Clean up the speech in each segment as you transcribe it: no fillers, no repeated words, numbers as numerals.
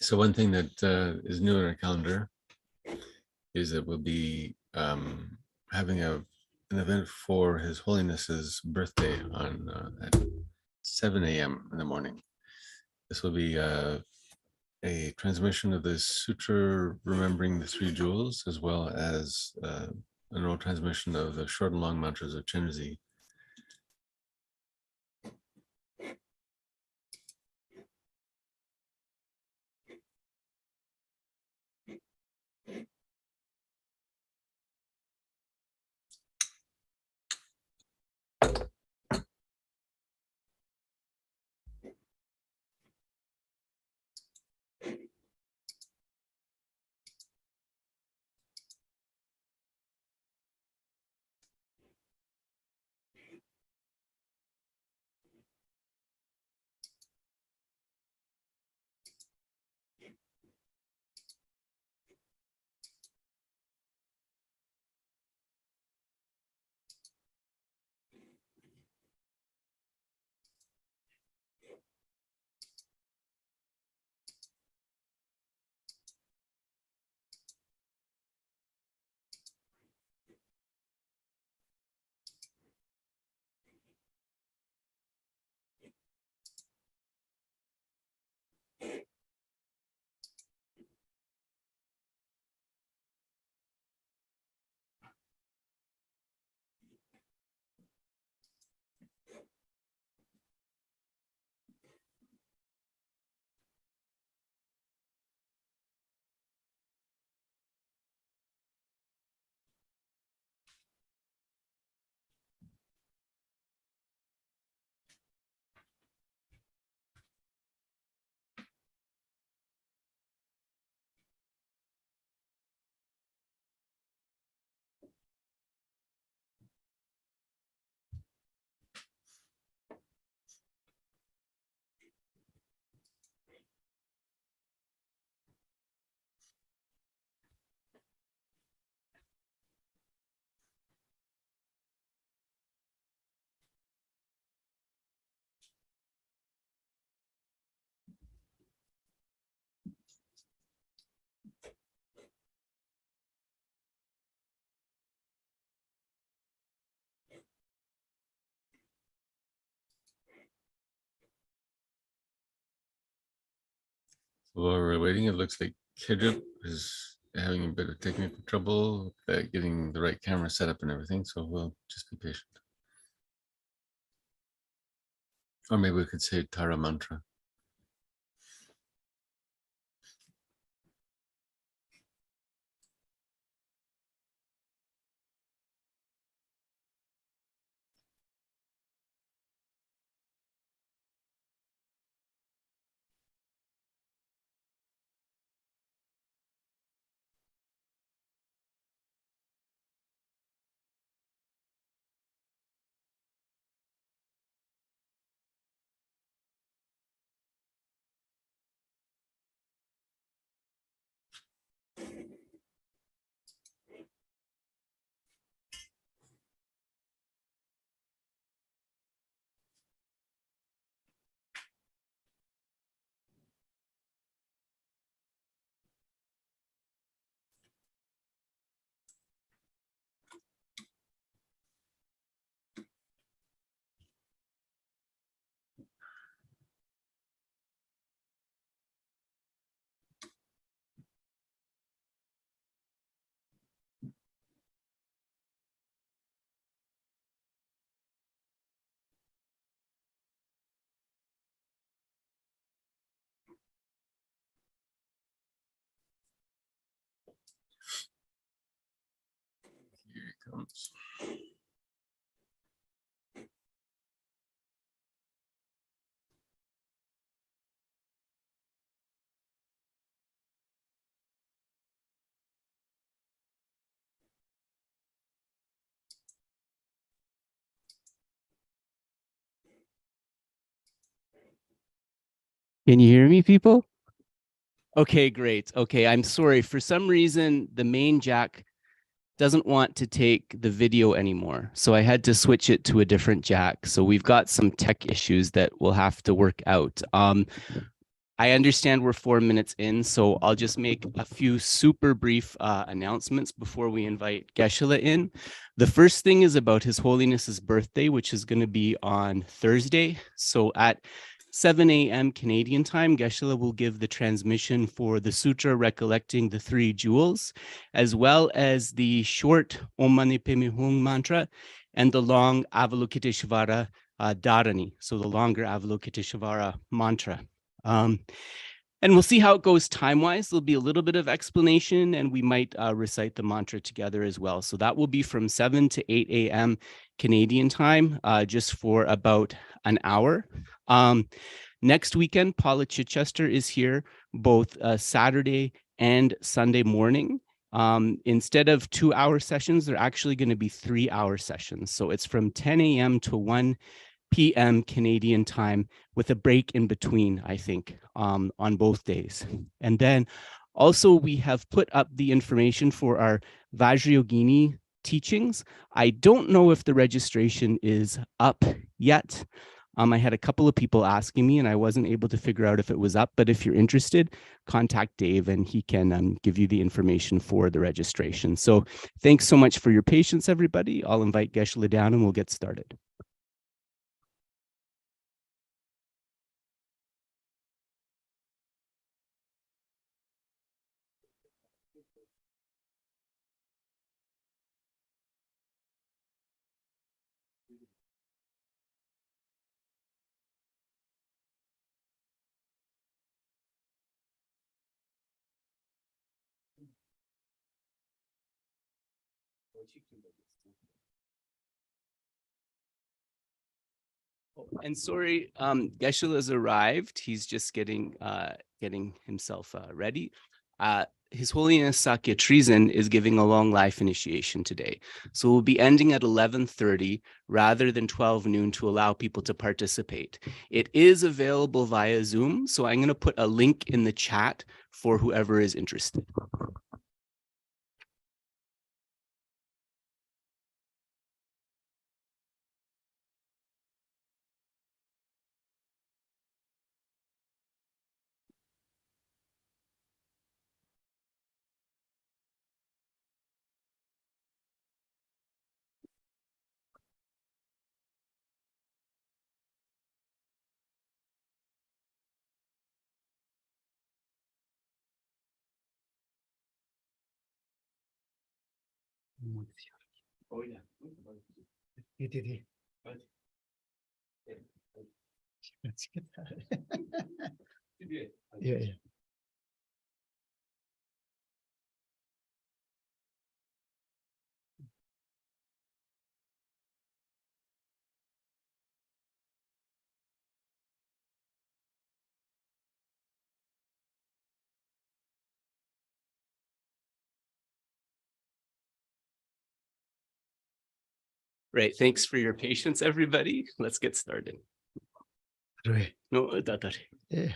So one thing that is new in our calendar is that we'll be having an event for His Holiness's birthday on at 7 a.m. in the morning. This will be a transmission of the sutra remembering the three jewels, as well as an oral transmission of the short and long mantras of Chenrezig. While we're waiting, it looks like Ngodrup is having a bit of technical trouble getting the right camera set up and everything, so we'll just be patient. Or maybe we could say Tara Mantra. Here he comes. Can you hear me, people? Okay, great. Okay, I'm sorry. For some reason, the main jack doesn't want to take the video anymore. So I had to switch it to a different jack. So we've got some tech issues that we'll have to work out. I understand we're 4 minutes in, so I'll just make a few super brief announcements before we invite Geshe in. The first thing is about His Holiness's birthday, which is going to be on Thursday. So at 7 a.m. Canadian time, Geshe will give the transmission for the sutra recollecting the 3 jewels, as well as the short Om Mani Padme Hum mantra and the long Avalokiteshvara Dharani, so the longer Avalokiteshvara mantra. And we'll see how it goes time-wise. There'll be a little bit of explanation, and we might recite the mantra together as well. So that will be from 7 to 8 a.m. Canadian time, just for about an hour. Next weekend, Paula Chichester is here both Saturday and Sunday morning. Instead of 2-hour sessions, they're actually going to be 3-hour sessions. So it's from 10 a.m. to 1 p.m. Canadian time with a break in between, I think, on both days. And then also we have put up the information for our Vajrayogini teachings. I don't know if the registration is up yet. I had a couple of people asking me and I wasn't able to figure out if it was up, but if you're interested, contact Dave and he can give you the information for the registration. So thanks so much for your patience, everybody. I'll invite Geshe down and we'll get started. And sorry, Geshe has arrived. He's just getting himself ready. His Holiness Sakya Treason is giving a long life initiation today. So we'll be ending at 11:30 rather than 12 noon to allow people to participate. It is available via Zoom, so I'm going to put a link in the chat for whoever is interested. Oh, yeah. Yeah. Right. Thanks for your patience, everybody. Let's get started. Right. No, Yeah.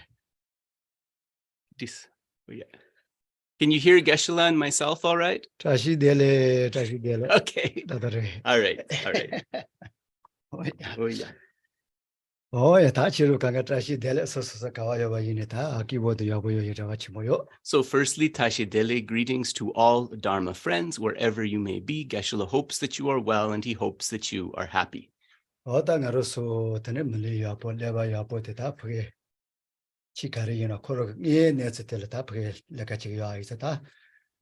this. Oh, yeah. Can you hear Geshe and myself all right? Tashi dele. Okay. All right. All right. Oh yeah. Oh, yeah. Oh yeah. Tachiru kanga tashi dele so kawayo ba yineta keyboard yabo yo yitawa chimoyo. So firstly, Tashidele, greetings to all Dharma friends, wherever you may be. Geshe hopes that you are well and he hopes that you are happy. Oda ngaro so tene mili yabo leba yabo te ta pge. Chikari yino koro ye netse tele ta pge leka chiyo isa ta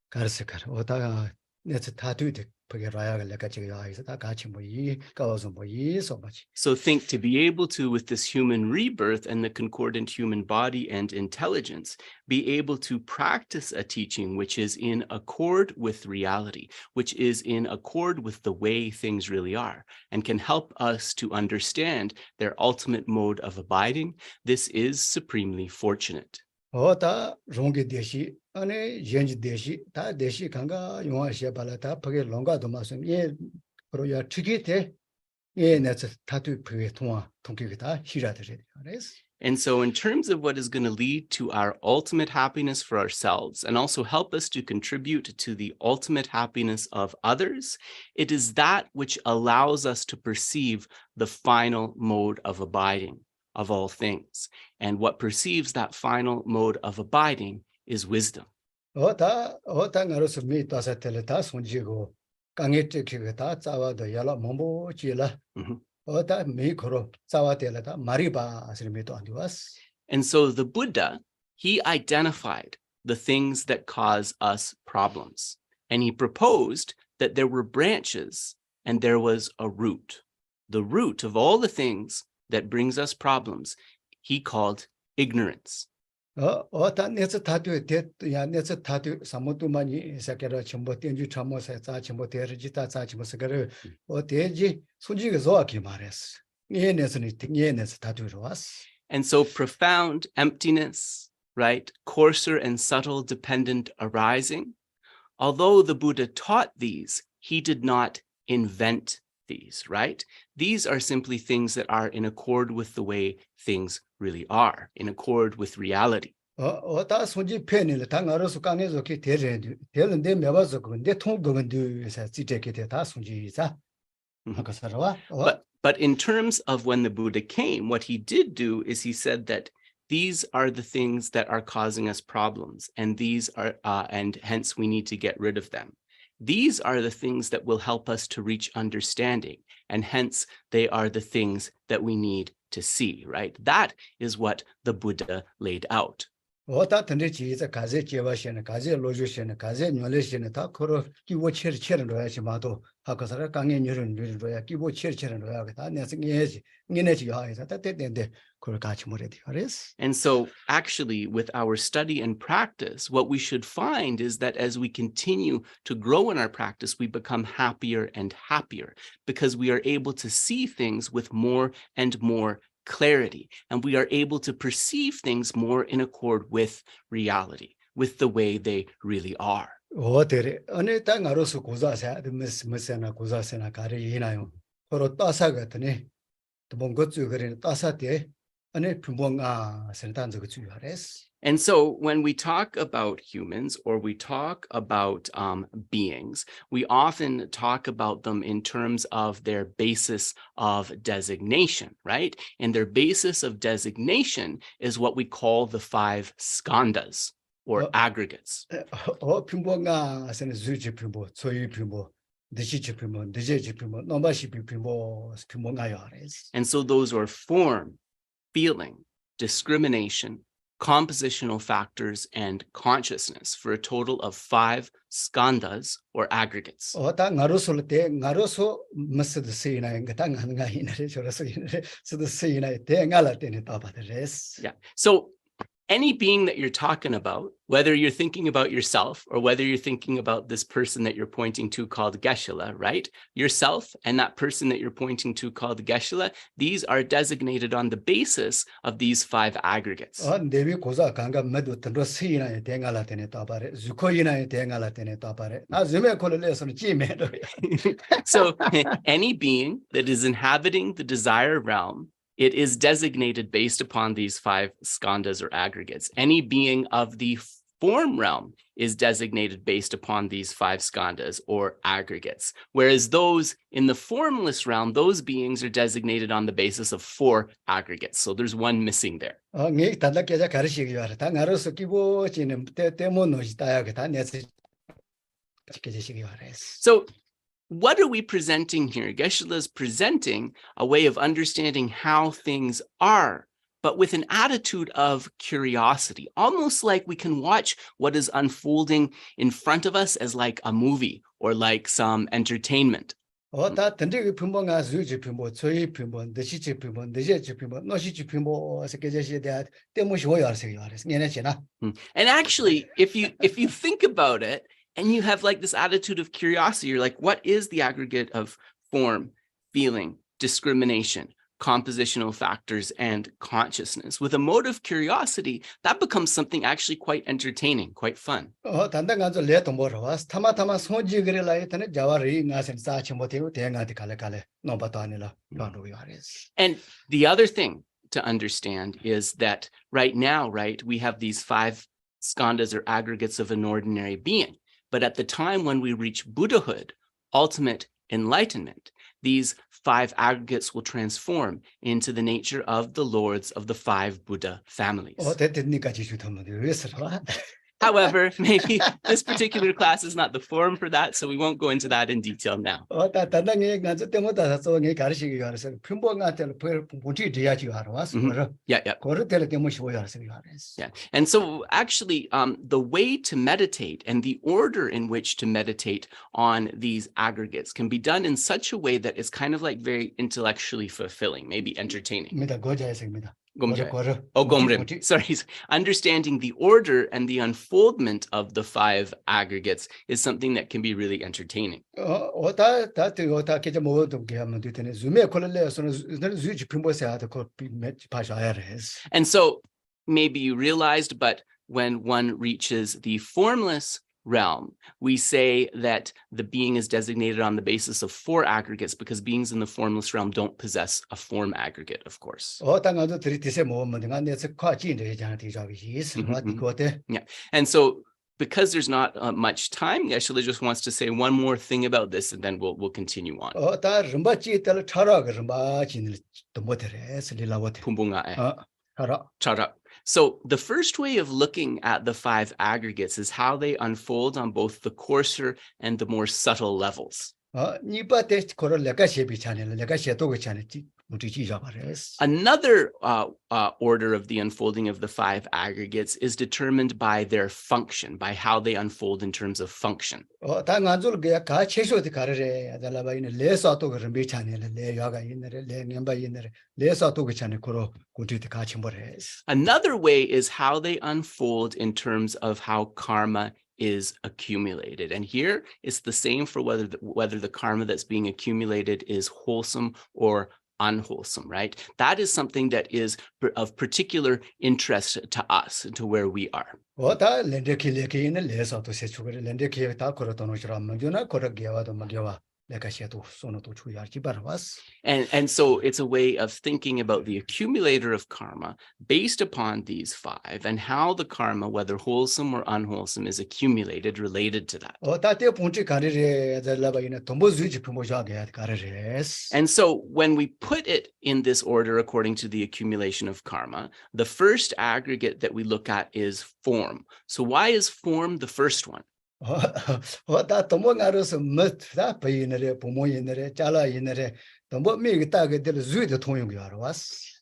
karsikar. Oda netse ta tu de pge raya leka chiyo isa ta gachi mo yi kawazo mo yi so much. So think to be able to, with this human rebirth and the concordant human body and intelligence, be able to practice a teaching which is in accord with reality, which is in accord with the way things really are, and can help us to understand their ultimate mode of abiding. This is supremely fortunate. Oda rongi deshi, ane yenji deshi, ta deshi kanga yunga shebala ta pake longa doma sum ye pro ya triki te ye netse tatu pake tonga tongki kita hira de res. And so in terms of what is going to lead to our ultimate happiness for ourselves and also help us to contribute to the ultimate happiness of others, it is that which allows us to perceive the final mode of abiding. of all things. And what perceives that final mode of abiding is wisdom. 어다 나로서 미 따사 텔레타 손지고 강에 찍히다 짜와도 야라 몸보지라 Mhm. 어다 미 거로 짜와 텔레타 마리바 아스미도 안디와스. And so the Buddha, he identified the things that cause us problems. And he proposed that there were branches and there was a root. The root of all the things that brings us problems, he called ignorance. 어다 네츠 타투 야 네츠 타투 사모투마니 사케라 첨보 텐주 참모사 자 첨보 데르지타 자 첨보스가르 어데지 손지가 조아키 마레스. 예네스 타투로 와스. And so profound emptiness, right? Coarser and subtle dependent arising. Although the Buddha taught these, he did not invent these, right? These are simply things that are in accord with the way things really are, in accord with reality. 어다 손지 펜을 당하로서 강에서 그 대는데 매봐서 근데 통거근도에서 지제게 되다 손지자. 아까서와 But in terms of when the Buddha came, what he did do is he said that these are the things that are causing us problems, and these are, and hence we need to get rid of them. These are the things that will help us to reach understanding, and hence they are the things that we need to see, right? That is what the Buddha laid out. 어다 던지지자 가제 제와시는 가제 로주시는 가제 뇰레시는 다 코로 기보 체르체는 로야지마도 하고서 강에 녀는 로야 기보 체르체는 로야 다 내서 녜지 하이사 다 때인데 그걸 같이 모래 되어레스. And so actually with our study and practice, what we should find is that as we continue to grow in our practice, we become happier and happier because we are able to see things with more and more clarity, and we are able to perceive things more in accord with reality, with the way they really are. 어데레 어느 땅 아로서 고자사 무스무스나 고자세나 가리 이나요. 서로 따사 같으니 또 뭔가 쭈그리는 따사때 어느 분봉아 센단저 그 주요하레스. And so when we talk about humans or we talk about beings, we often talk about them in terms of their basis of designation, right? And their basis of designation is what we call the 5 skandhas or aggregates. 분봉아 세는 주지 분봉, 소유 분봉, 느시지 분봉, 느제지 분봉, 넘바시 분봉, 분봉아요 하레스. And so those are form, feeling, discrimination, compositional factors, and consciousness for a total of 5 skandhas or aggregates. 어다 나로솔 때 나로소 머스드 세이나인 가당 하는가 이나레 저러서 이나레 스드 세이나이 대응할 때는 따바데레스. Yeah. So any being that you're talking about, whether you're thinking about yourself or whether you're thinking about this person that you're pointing to called Geshe, right? Yourself and that person that you're pointing to called Geshe, these are designated on the basis of these 5 aggregates. 네비 고자 강가 메도 던로 세이나이 대응할 때는 따바레 주코이나이 대응할 때는 따바레 나 즈메 콜레서는 지메도. So any being that is inhabiting the desire realm, it is designated based upon these 5 skandhas or aggregates. Any being of the form realm is designated based upon these 5 skandhas or aggregates. Whereas those in the formless realm, those beings are designated on the basis of 4 aggregates. So there's one missing there. 네 단락계자 가르치기 와라. 당 알아서 기보지는 때문에 따야게 다 내서 지켜지시기 와라스. So what are we presenting here? Geshe is presenting a way of understanding how things are, but with an attitude of curiosity, almost like we can watch what is unfolding in front of us as like a movie or like some entertainment. 다 던지기 분봉아 주지 분봉, 소유 분봉, 느시지 분봉, 느제지 분봉, 노시지 분봉 세계제시에 대한 때문에 오야르세요 와라스. 얘네지나. And actually, if you think about it, and you have like this attitude of curiosity, you're like, what is the aggregate of form, feeling, discrimination, compositional factors, and consciousness? With a mode of curiosity, that becomes something actually quite entertaining, quite fun. 단단간저 레도 모르와스. 타마타마 손지그리라 했더니 자와리 나센 사치 못해요. 대응하디 갈래갈래. 넘바도 아니라 바로 요하레스. And the other thing to understand is that right now, right, we have these 5 skandhas or aggregates of an ordinary being. But at the time when we reach Buddhahood, ultimate enlightenment, these 5 aggregates will transform into the nature of the lords of the 5 Buddha families. 어때니까지 주더면 왜서라. However, maybe this particular class is not the forum for that, so we won't go into that in detail now. 단단히 가서 때마다 저게 가르치기 가르쳐. 편보한테 본지 돼야지 알아서. Yeah. 거를 때 때문에 쉬워야 알아서. Yeah. And so actually, the way to meditate and the order in which to meditate on these aggregates can be done in such a way that is kind of like very intellectually fulfilling, maybe entertaining. 입니다. 거자에서입니다. Gomrim. Sorry. Understanding the order and the unfoldment of the 5 aggregates is something that can be really entertaining. And so maybe you realized, but when one reaches the formless realm, we say that the being is designated on the basis of 4 aggregates because beings in the formless realm don't possess a form aggregate, of course. Yeah. And so because there's not much time, Geshe just wants to say one more thing about this, and then we'll continue on. So the first way of looking at the 5 aggregates is how they unfold on both the coarser and the more subtle levels. Another order of the unfolding of the 5 aggregates is determined by their function, by how they unfold in terms of function. Another way is how they unfold in terms of how karma is accumulated. And here it's the same for whether the karma that's being accumulated is wholesome or unwholesome, right? That is something that is of particular interest to us, to where we are. And so it's a way of thinking about the accumulator of karma based upon these 5 and how the karma, whether wholesome or unwholesome, is accumulated related to that. And so when we put it in this order according to the accumulation of karma, the first aggregate that we look at is form. So why is form the first one?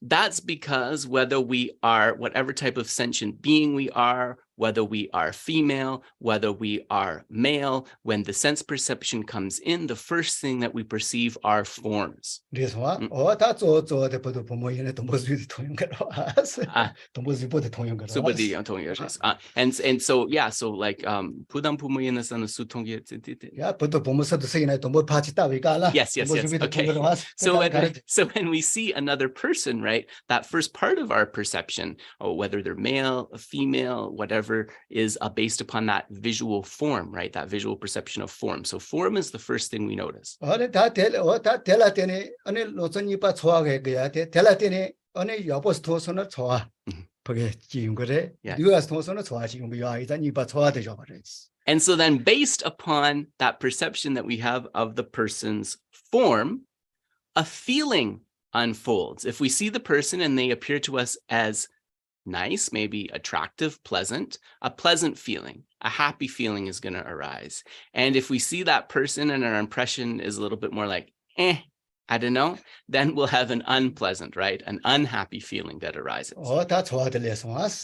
That's because whether we are whatever type of sentient being we are, whether we are female, whether we are male, when the sense perception comes in, the first thing that we perceive are forms. And so yeah, so like yes. Okay. So when we see another person, right, that first part of our perception, or whether they're male, female, whatever, is based upon that visual form, right? That visual perception of form. So form is the first thing we notice. And so then based upon that perception that we have of the person's form, a feeling unfolds. If we see the person and they appear to us as nice, maybe attractive, pleasant, a pleasant feeling, a happy feeling is going to arise. And if we see that person and our impression is a little bit more like, I don't know, then we'll have an unpleasant, right? An unhappy feeling that arises. And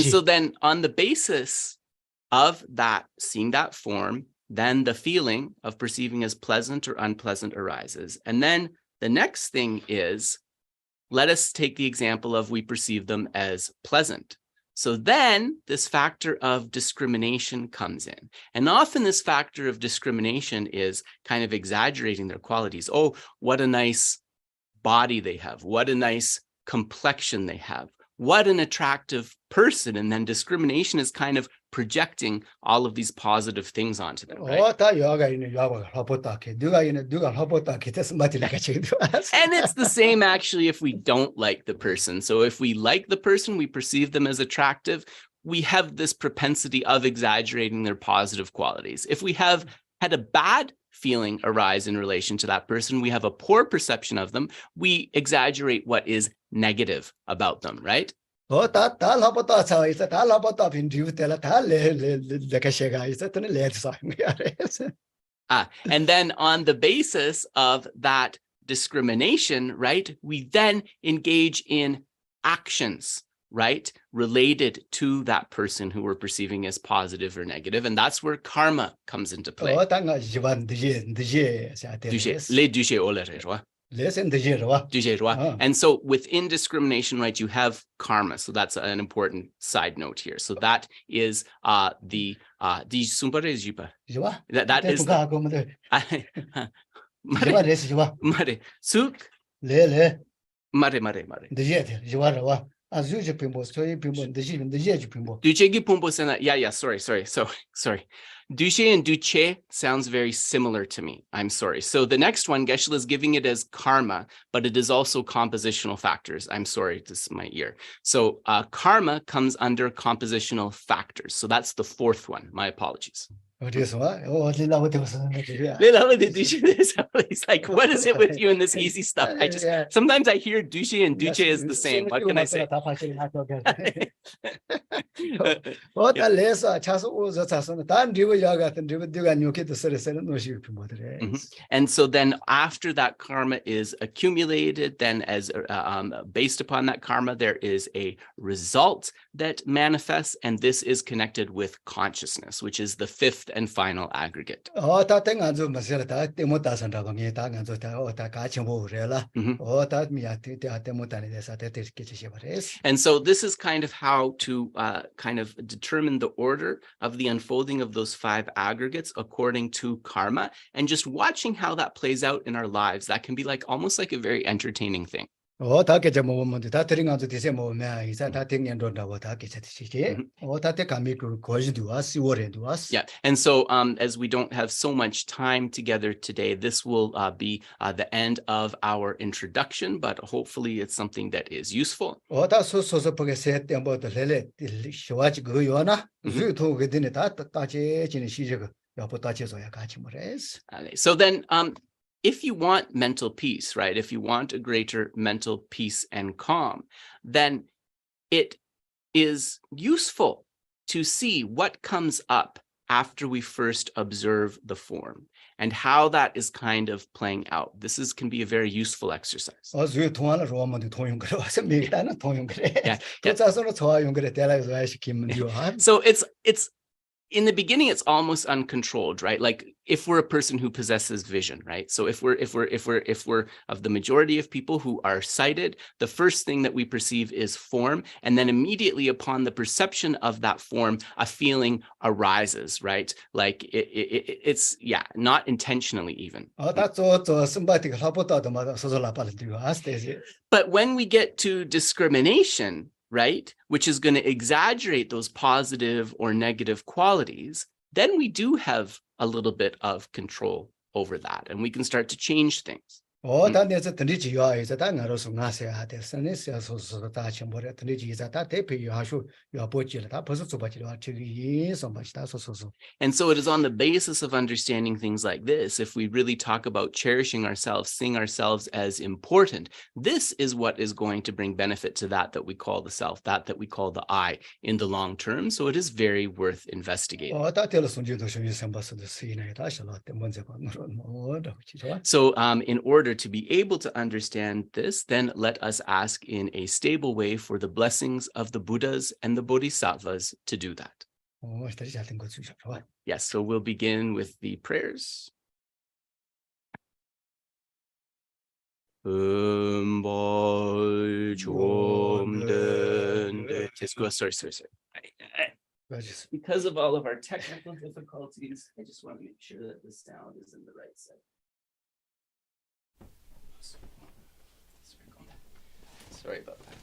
so then on the basis of that, seeing that form, then the feeling of perceiving as pleasant or unpleasant arises. And then the next thing is, let us take the example of we perceive them as pleasant. So then this factor of discrimination comes in. And often this factor of discrimination is kind of exaggerating their qualities. Oh, what a nice body they have. What a nice complexion they have. What an attractive person. And then discrimination is kind of projecting all of these positive things onto them, right? 어다 요가 있는 요가 하보다케 누가 하보다케 됐으면 맞으니까 지금 And it's the same actually if we don't like the person. So if we like the person, we perceive them as attractive, we have this propensity of exaggerating their positive qualities. If we have had a bad feeling arise in relation to that person, we have a poor perception of them, we exaggerate what is negative about them, right? 어다 하보다 차 있어 다 하보다 빈디우텔라 다레 레카셰가 있어 또는 레드사 And then on the basis of that discrimination, right, we then engage in actions, right, related to that person who we're perceiving as positive or negative. And that's where karma comes into play. 어다가 지반 드제 Les duché olerewa. 레센 드제로와 And so within discrimination, right, you have karma. So that's an important side note here. So that is the 지와 that is 대통가 하고면 Mare, 레스 지와 mare, suk, 레레 mare. 드제 지와라와 아주지 핀보 소이 핀보 드제 핀보 Duchegi pumbo sena. Yeah. Sorry. Duche and duche sounds very similar to me. I'm sorry. So the next one, Geshe is giving it as karma, but it is also compositional factors. I'm sorry, this is my ear. So karma comes under compositional factors. So that's the fourth one. My apologies. 어디서 와 어디라고 되었어 He's like, what is it with you and this easy stuff? Sometimes I hear duche and duche is the same. What can I say? 어다 레서 차서 오서 차서는 단 리브 야 같은 리브가 뉴키도 서서는 노시 핀보들에 And so then after that karma is accumulated, then as based upon that karma, there is a result that manifests, and this is connected with consciousness, which is the fifth and final aggregate. 어다 땡안주 마세라다 때못다 산다방에 다 안주 다 어다 같이 모르라 어다 미야티 때못다니 데서 때들게 지시버레스 And so this is kind of how to kind of determine the order of the unfolding of those five aggregates according to karma, and just watching how that plays out in our lives. That can be like almost like a very entertaining thing. 어다 게제 모면도 다 드링안주 디세 모면 이사 다 땡년도라고 다 게제 지시 어다 때 감이 그 거지도 와스 월에도 와스 Yeah. And so as we don't have so much time together today, this will be the end of our introduction, but hopefully it's something that is useful. 어다 소소소 보게 세때 뭐도 레레 시와지 그 요나 주도 그드네 다 따제 지는 시적 여보 따제서야 같이 모레스 Okay, so then if you want mental peace, right, if you want a greater mental peace and calm, then it is useful to see what comes up after we first observe the form and how that is kind of playing out. This can be a very useful exercise. 어주 통하는 로마도 통용 그래 와서 미국단은 통용 그래 Yeah. 또 자서는 좋아용 그래 대라에서 와시 김문요 So it's in the beginning, it's almost uncontrolled, right? Like if we're a person who possesses vision, right? So if we're of the majority of people who are sighted, the first thing that we perceive is form, and then immediately upon the perception of that form, a feeling arises, right? Like it's not intentionally even. 어다 심바티가 라포타도 마다 소소라팔도 아스테지 But when we get to discrimination, right, which is going to exaggerate those positive or negative qualities, then we do have a little bit of control over that, and we can start to change things. 어다 내서 드리지 요아이서 다 나로서 나세야 됐으니 소소소 다 첨보래 드리지자 다 대표 요하슈 요보지를 다 벌써 주바지로 아치기 선바시다 소소소 And so it is on the basis of understanding things like this, if we really talk about cherishing ourselves, seeing ourselves as important, this is what is going to bring benefit to that we call the self, that we call the I in the long term. So it is very worth investigating. 어다 tello 손지도 쇼이 선바스도 시네 다시로 때 먼저 방으로 뭐도 좋아 So in order to be able to understand this, then let us ask in a stable way for the blessings of the Buddhas and the Bodhisattvas to do that. 스타리 잘된 거 주셔 좋아 Yes, so we'll begin with the prayers. Sorry. Because of all of our technical difficulties, I just want to make sure that the sound is in the right setting. Sorry about that.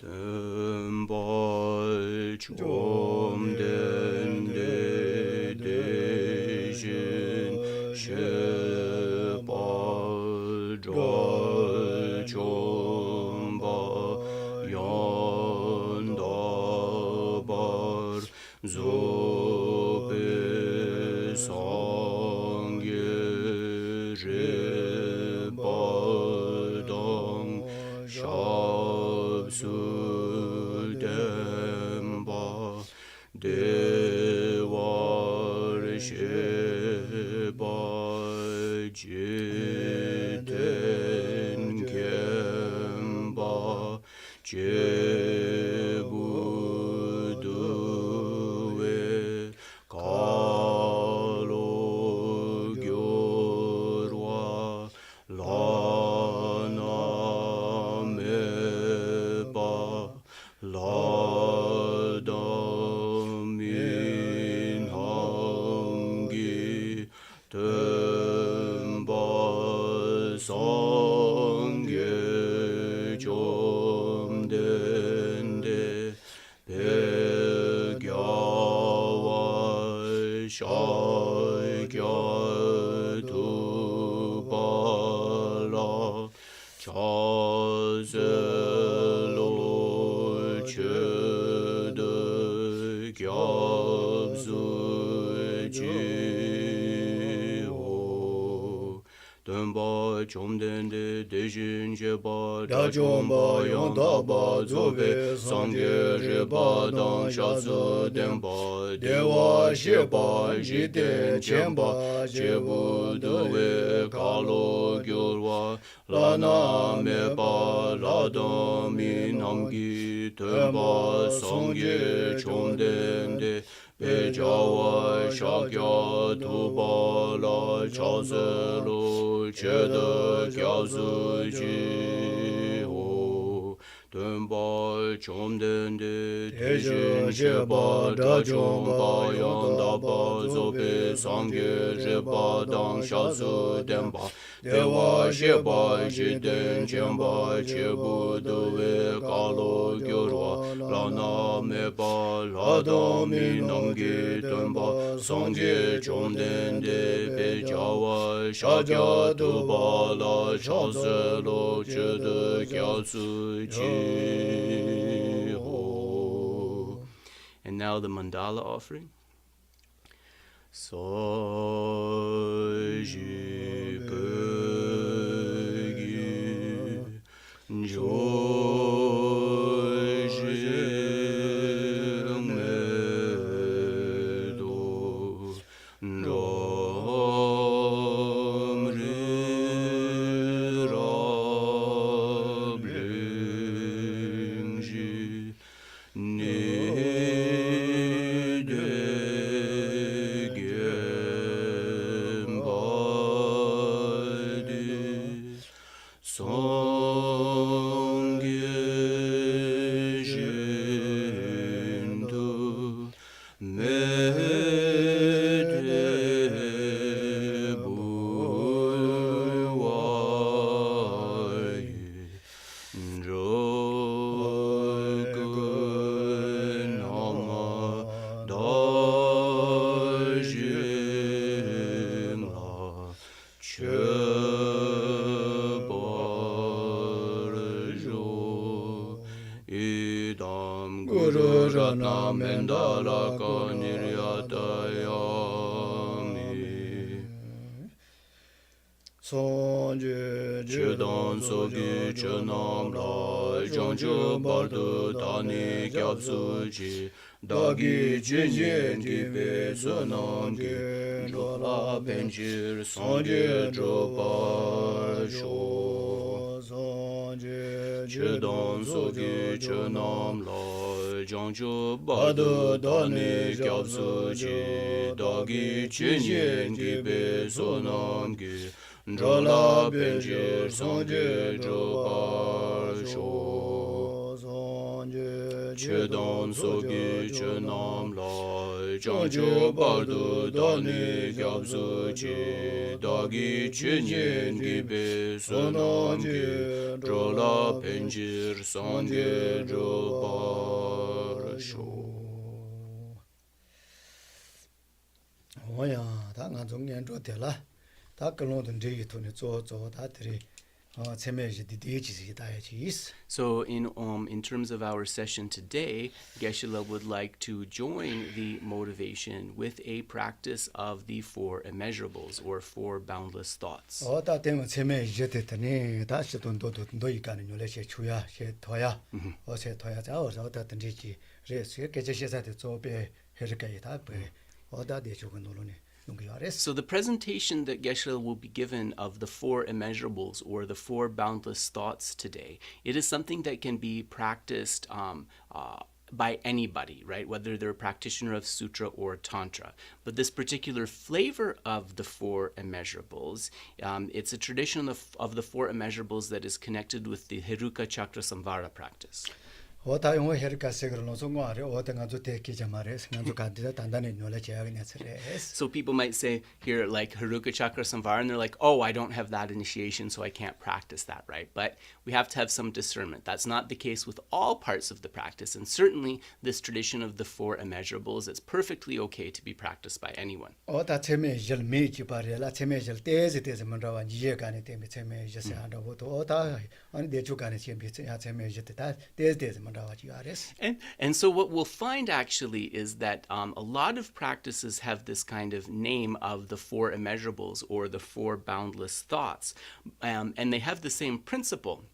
Tembal chom den de dejin shepal drol chomba yandabar zobe sangye rebadang Shabsudemba Dewar Sheba Jiten Kemba Jebuduwe Kalo Gyorwa Lana Meba Ladamin Hangi Temba Sangye Chomdende Pegyawa Shagya Dubala Chazelo Chede Gyabzu Jiho Dönba Chomdende Dejin Jeba Dajomba Yondaba Zobe Sangye Reba Dan Shazu Demba Dewa Sheba Jiten Chemba Jebuduwe Kalo Gyurwa Lana Meba Ladam Minamgi Temba Sangye Chomdende Bejawa Shagya Tubala Chazelo Chede Gyazu Jiho Temba Chomdende Tejin Sheba Dajomba Yondaba Zobe Sangye Reba Dan Shazu Demba Dewa Sheba Jiten Chemba Chebuduwe Kalo Gyurwa Lana Meba Ladami Namgi Temba Sangye Chomdende Pejawa Shagya Dubala Chazelo Chede Gyatsu Jiho. And now the mandala offering. Soji Pegi Joji Medo Ramri Rablingji Guru Ratna Mendala Kaniryatayami Chedan Sogi Chenam La Jangju Bardu Tani Gyabsu Ji Dagi Jinjen Gibe Sonam Gi Jola Benjir Sanje Dropa Sho Chedan Sogi Chenam La Jangju Bardu Tani Gyabsu Ji Dagi Jinjen Gibe Sonam Gi Jola Benjir Sanje Dropa Sho Chedan Sogi Chenam La 장초 바도 다니 겹수지 다기 춘yen 기베 소남게 졸라 벤질 상게 조바르쇼 오야 다가 종년 좋대라 다 끌로든 데이 돈이 쪼쪼 다들이 체매지 디디지 다야지 있어. So in terms of our session today, Geshe would like to join the motivation with a practice of the four immeasurables or four boundless thoughts. 다 때문에 체매지 됐더니 다시 돈도 이가는 요래시 주야 시 더야 어세 더야 자어서 어다든지 레스 계제시사대 조배 해르까이다 배 어다 대조건 노로네. So the presentation that Geshe will be given of the four immeasurables or the four boundless thoughts today, it is something that can be practiced by anybody, right? Whether they're a practitioner of sutra or tantra. But this particular flavor of the four immeasurables, it's a tradition of the four immeasurables that is connected with the Heruka Chakra Samvara practice. 오다 용어 헤르카세그로 노송고아래 오다가 주테 기자마레 생각도 간디다 단단히 놀라지 않겠어요. So people might say here like Heruka Chakra Samvara and they're like, oh, I don't have that initiation so I can't practice that, right? But we have to have some discernment. That's not the case with all parts of the practice, and certainly this tradition of the four immeasurables is perfectly okay to be practiced by anyone. 오다 체메절 메지 바레라 체메절 때지 만라와 이해가네 때문에 체메절세 한다고 또 오다 아니 대주간에 체메야 체메절다 때지 And so what we'll find actually is that a lot of practices have this kind of name of the four immeasurables or the four boundless thoughts, and they have the same principle.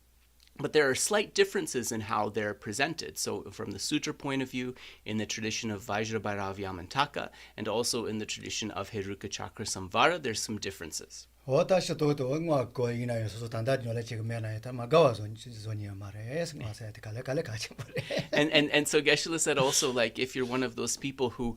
But there are slight differences in how they're presented. So from the sutra point of view, in the tradition of Vajrabhairavyamantaka, and also in the tradition of Heruka Chakra Samvara, there's some differences. And so what Geshe said also, like, if you're one of those people who,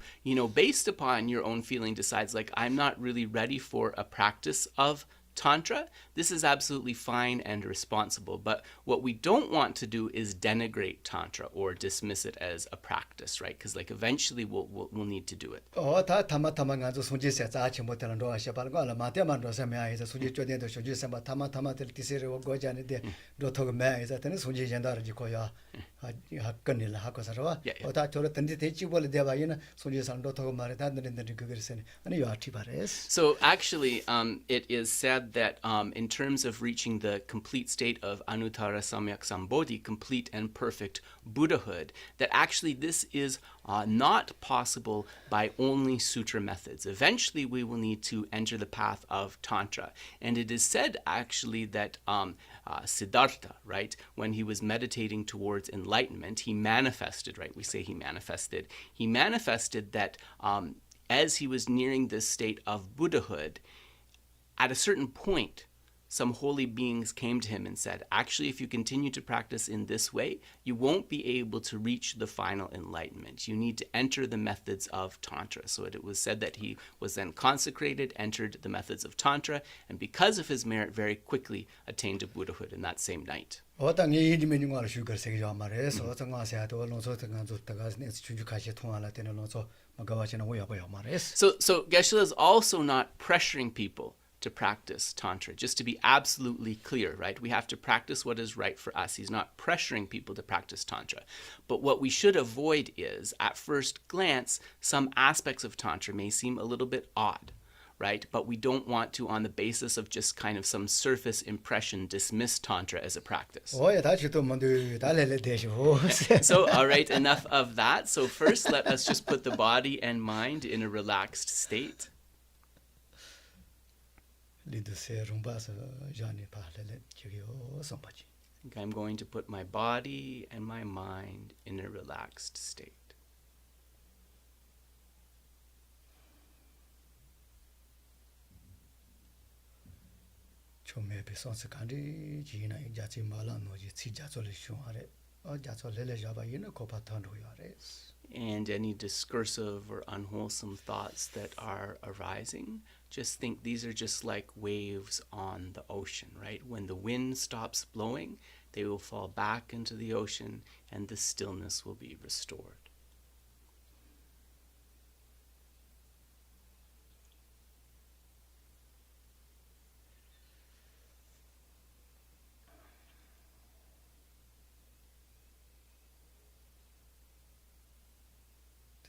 based upon your own feeling decides, like, I'm not really ready for a practice of Tantra, this is absolutely fine and responsible. But what we don't want to do is denigrate Tantra or dismiss it as a practice, right? Because like eventually we'll need to do it. So actually, it is said that in terms of reaching the complete state of Anuttara Samyak Sambodhi, complete and perfect Buddhahood, that actually this is not possible by only sutra methods. Eventually, we will need to enter the path of Tantra. And it is said actually that Siddhartha, right, when he was meditating towards enlightenment, he manifested, right, we say he manifested that as he was nearing this state of Buddhahood, at a certain point, some holy beings came to him and said, actually, if you continue to practice in this way, you won't be able to reach the final enlightenment. You need to enter the methods of Tantra. So it was said that he was then consecrated, entered the methods of Tantra, and because of his merit, very quickly attained to Buddhahood in that same night. So Geshe is also not pressuring people to practice Tantra, just to be absolutely clear, right? We have to practice what is right for us. He's not pressuring people to practice Tantra. But what we should avoid is, at first glance, some aspects of Tantra may seem a little bit odd, right? But we don't want to, on the basis of just kind of some surface impression, dismiss Tantra as a practice. So, all right, enough of that. So first, let us just put the body and mind in a relaxed state. I'm going to put my body and my mind in a relaxed state. And any discursive or unwholesome thoughts that are arising, just think these are just like waves on the ocean, right? When the wind stops blowing, they will fall back into the ocean and the stillness will be restored.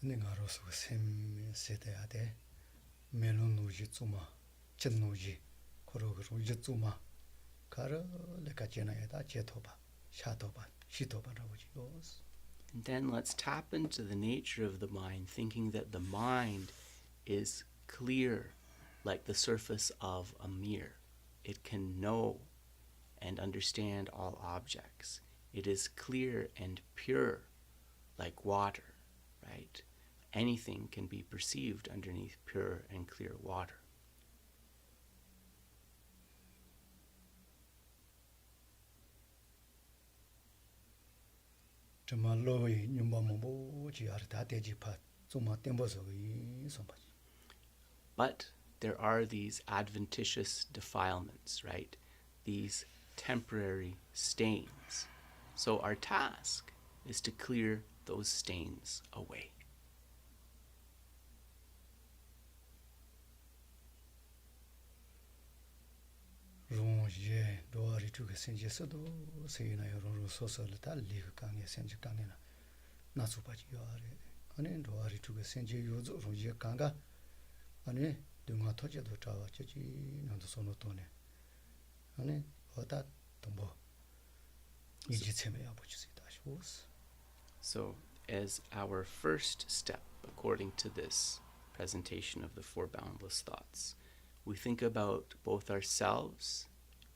Ningarosu sem seteade melunuji tsuma chennuji korogru jitsuma kara lekachena yada chetoba shatoba shitoba rabuji yos. And then let's tap into the nature of the mind, thinking that the mind is clear like the surface of a mirror. It can know and understand all objects. It is clear and pure like water, right? Anything can be perceived underneath pure and clear water. Jamaloi nyumbamobo ji artate ji pa tsuma temboso yi sombaji. But there are these adventitious defilements, right? These temporary stains. So our task is to clear those stains away. Rong ye doari tuke senje sado seyina yo rong soso le ta li kange senje kange na natsupaji yoare. Ane doari tuke senje yozo rong ye kanga ane dunga toje do chawa chechi nando sono tone. Ane oda tombo iji tseme yabuchi sitashi wos. So as our first step, according to this presentation of the four boundless thoughts, we think about both ourselves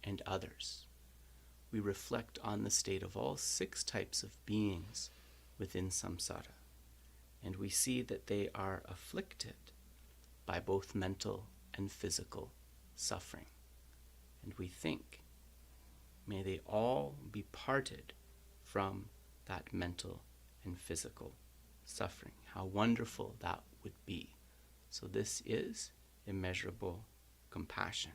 and others. We reflect on the state of all 6 types of beings within samsara, and we see that they are afflicted by both mental and physical suffering. And we think, may they all be parted from that mental and physical suffering. How wonderful that would be. So this is immeasurable compassion.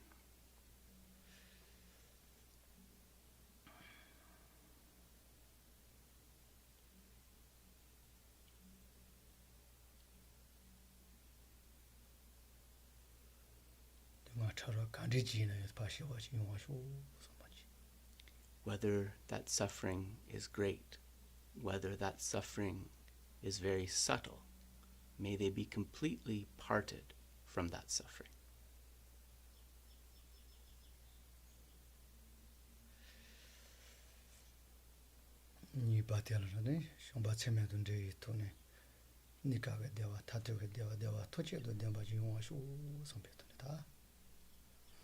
Dunga chara kandi ji na pashi wachi yongwashu sombaji. Whether that suffering is great, whether that suffering is very subtle, may they be completely parted from that suffering. Ni batelane shomba tseme dunde tone nikaga dewa tatoga dewa toche do demba ji yongwashu sombetone ta.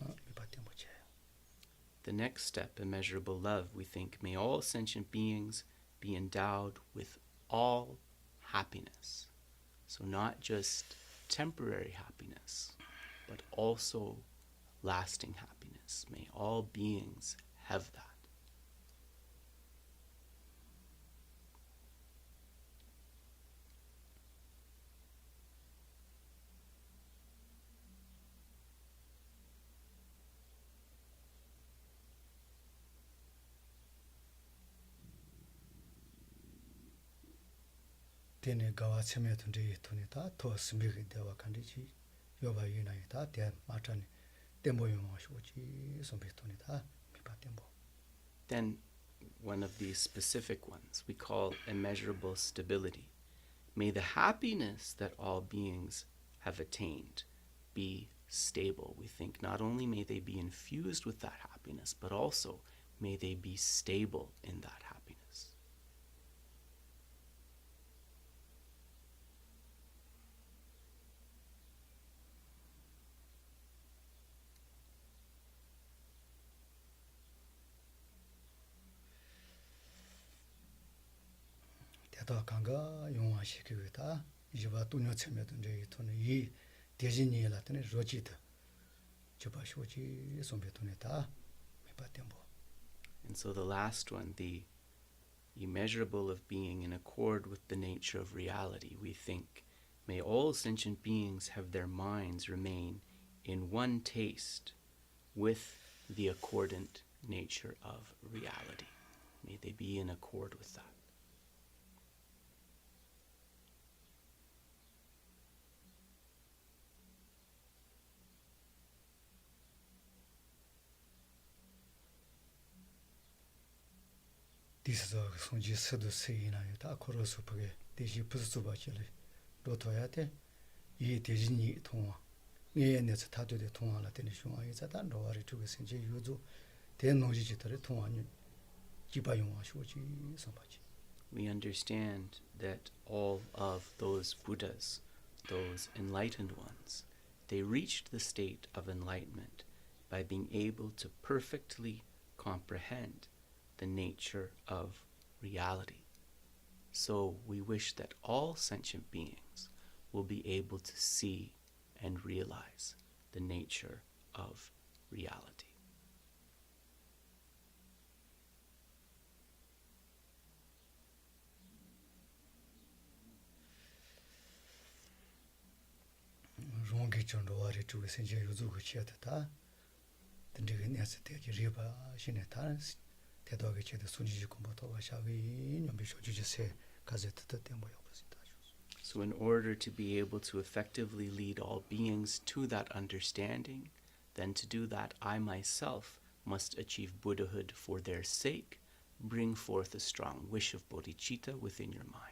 Mi batembo che. The next step, immeasurable love, we think, may all sentient beings be endowed with all happiness. So not just temporary happiness, but also lasting happiness. May all beings have that. Tene gawa tseme dunde tone ta to smigi dewa kandi ji yoba yinayi ta ten matani tembo yongwashu chi sombetone ta mi batembo. Then one of these specific ones we call immeasurable stability. May the happiness that all beings have attained be stable. We think not only may they be infused with that happiness, but also may they be stable in that happiness. Teta kanga yongwashi kiwi ta jiba tunyo tseme dunde tone yi dejini la tene roji ta jiba shoji sombetone ta mi batembo. And so the last one, the immeasurable of being in accord with the nature of reality, we think, may all sentient beings have their minds remain in one taste with the accordant nature of reality. May they be in accord with that. This is a sonji sedu seyina ta korosu page deji pusu bachile 로토야테 이 대진이 통화 예에서 타도의 통화라 되는 중앙에 자단 로아리 쪽에 생제 유조 대노지지들의 통화는 기바용하시고지 선바지. We understand that all of those Buddhas, those enlightened ones, they reached the state of enlightenment by being able to perfectly comprehend the nature of reality. So we wish that all sentient beings will be able to see and realize the nature of reality. 롱기 정도와리 쪽에 생제 유조가 치야다. 근데 내서 되게 리바 신에다 대도하게 제대 순지지 공부도 샤위 놈비쇼 주제세 가제트도 때문에 없었다. So in order to be able to effectively lead all beings to that understanding, then to do that I myself must achieve Buddhahood for their sake, bring forth a strong wish of bodhicitta within your mind.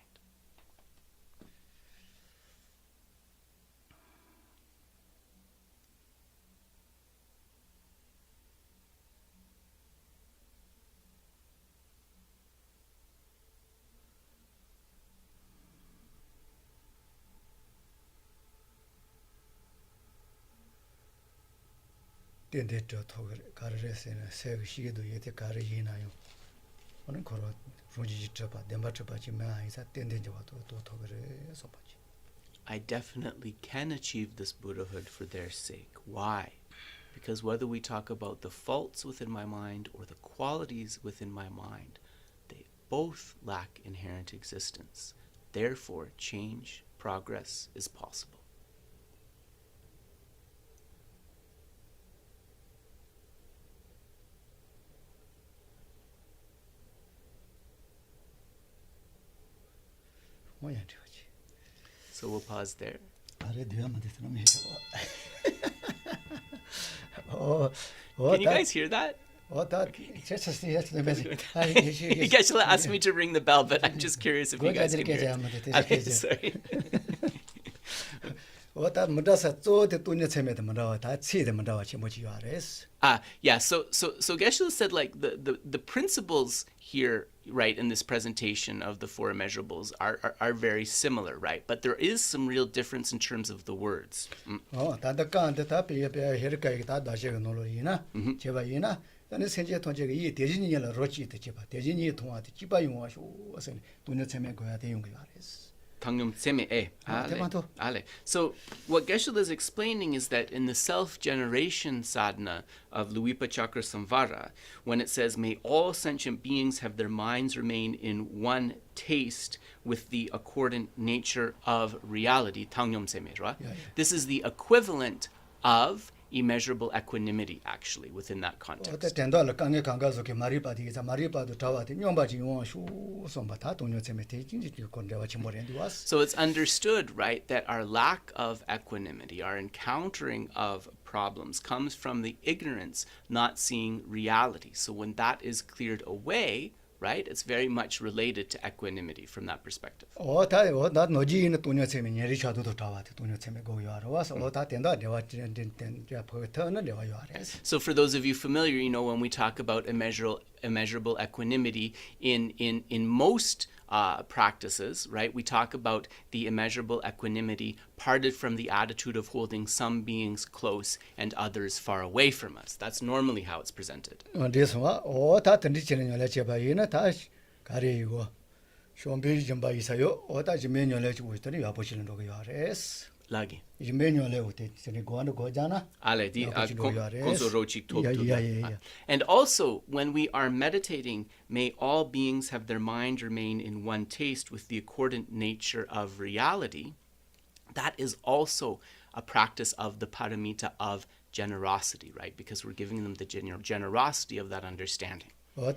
덴데저 토거 가르레스는 세그 시계도 예대 가르이나요. 오늘 걸어 로지지 잡아 덴바트바 지면 아이사 덴데저와도 또 토거를 소바지. I definitely can achieve this Buddhahood for their sake. Why? Because whether we talk about the faults within my mind or the qualities within my mind, they both lack inherent existence. Therefore, change, progress is possible. 뭐야 저지. So we'll pause there. 아래 뒤에만 됐으면 해줘. Can you guys hear that? that just yesterday message. Geshe asked me to ring the bell, but I'm just curious if you guys can hear it. Okay, sorry. that madasa zote tunya chemete madawa ta chide madawa chimochi yares. Yeah, so Geshe said like the principles here, right, in this presentation of the four immeasurables are very similar, right? But there is some real difference in terms of the words. 다다까한테 다 비야 헤르까기 다 다시가 놀로이나 제바이나 나는 세제 통제가 이 대진이라 로치도 제바 대진이 통화도 지바 용화쇼 어선 돈을 채면 거야 대용 야res. So what Geshe is explaining is that in the self-generation sadhana of Luipa Chakra Samvara, when it says, may all sentient beings have their minds remain in one taste with the accordant nature of reality, this is the equivalent of immeasurable equanimity, actually, within that context. So it's understood, right, that our lack of equanimity, our encountering of problems, comes from the ignorance, not seeing reality. So when that is cleared away, right, it's very much related to equanimity from that perspective. So for those of you familiar, you know, when we talk about immeasurable equanimity in most practices, right, we talk about the immeasurable equanimity parted from the attitude of holding some beings close and others far away from us. That's normally how it's presented. Lagi. And also, when we are meditating, may all beings have their mind remain in one taste with the accordant nature of reality. That is also a practice of the paramita of generosity, right? Because we're giving them the generosity of that understanding. And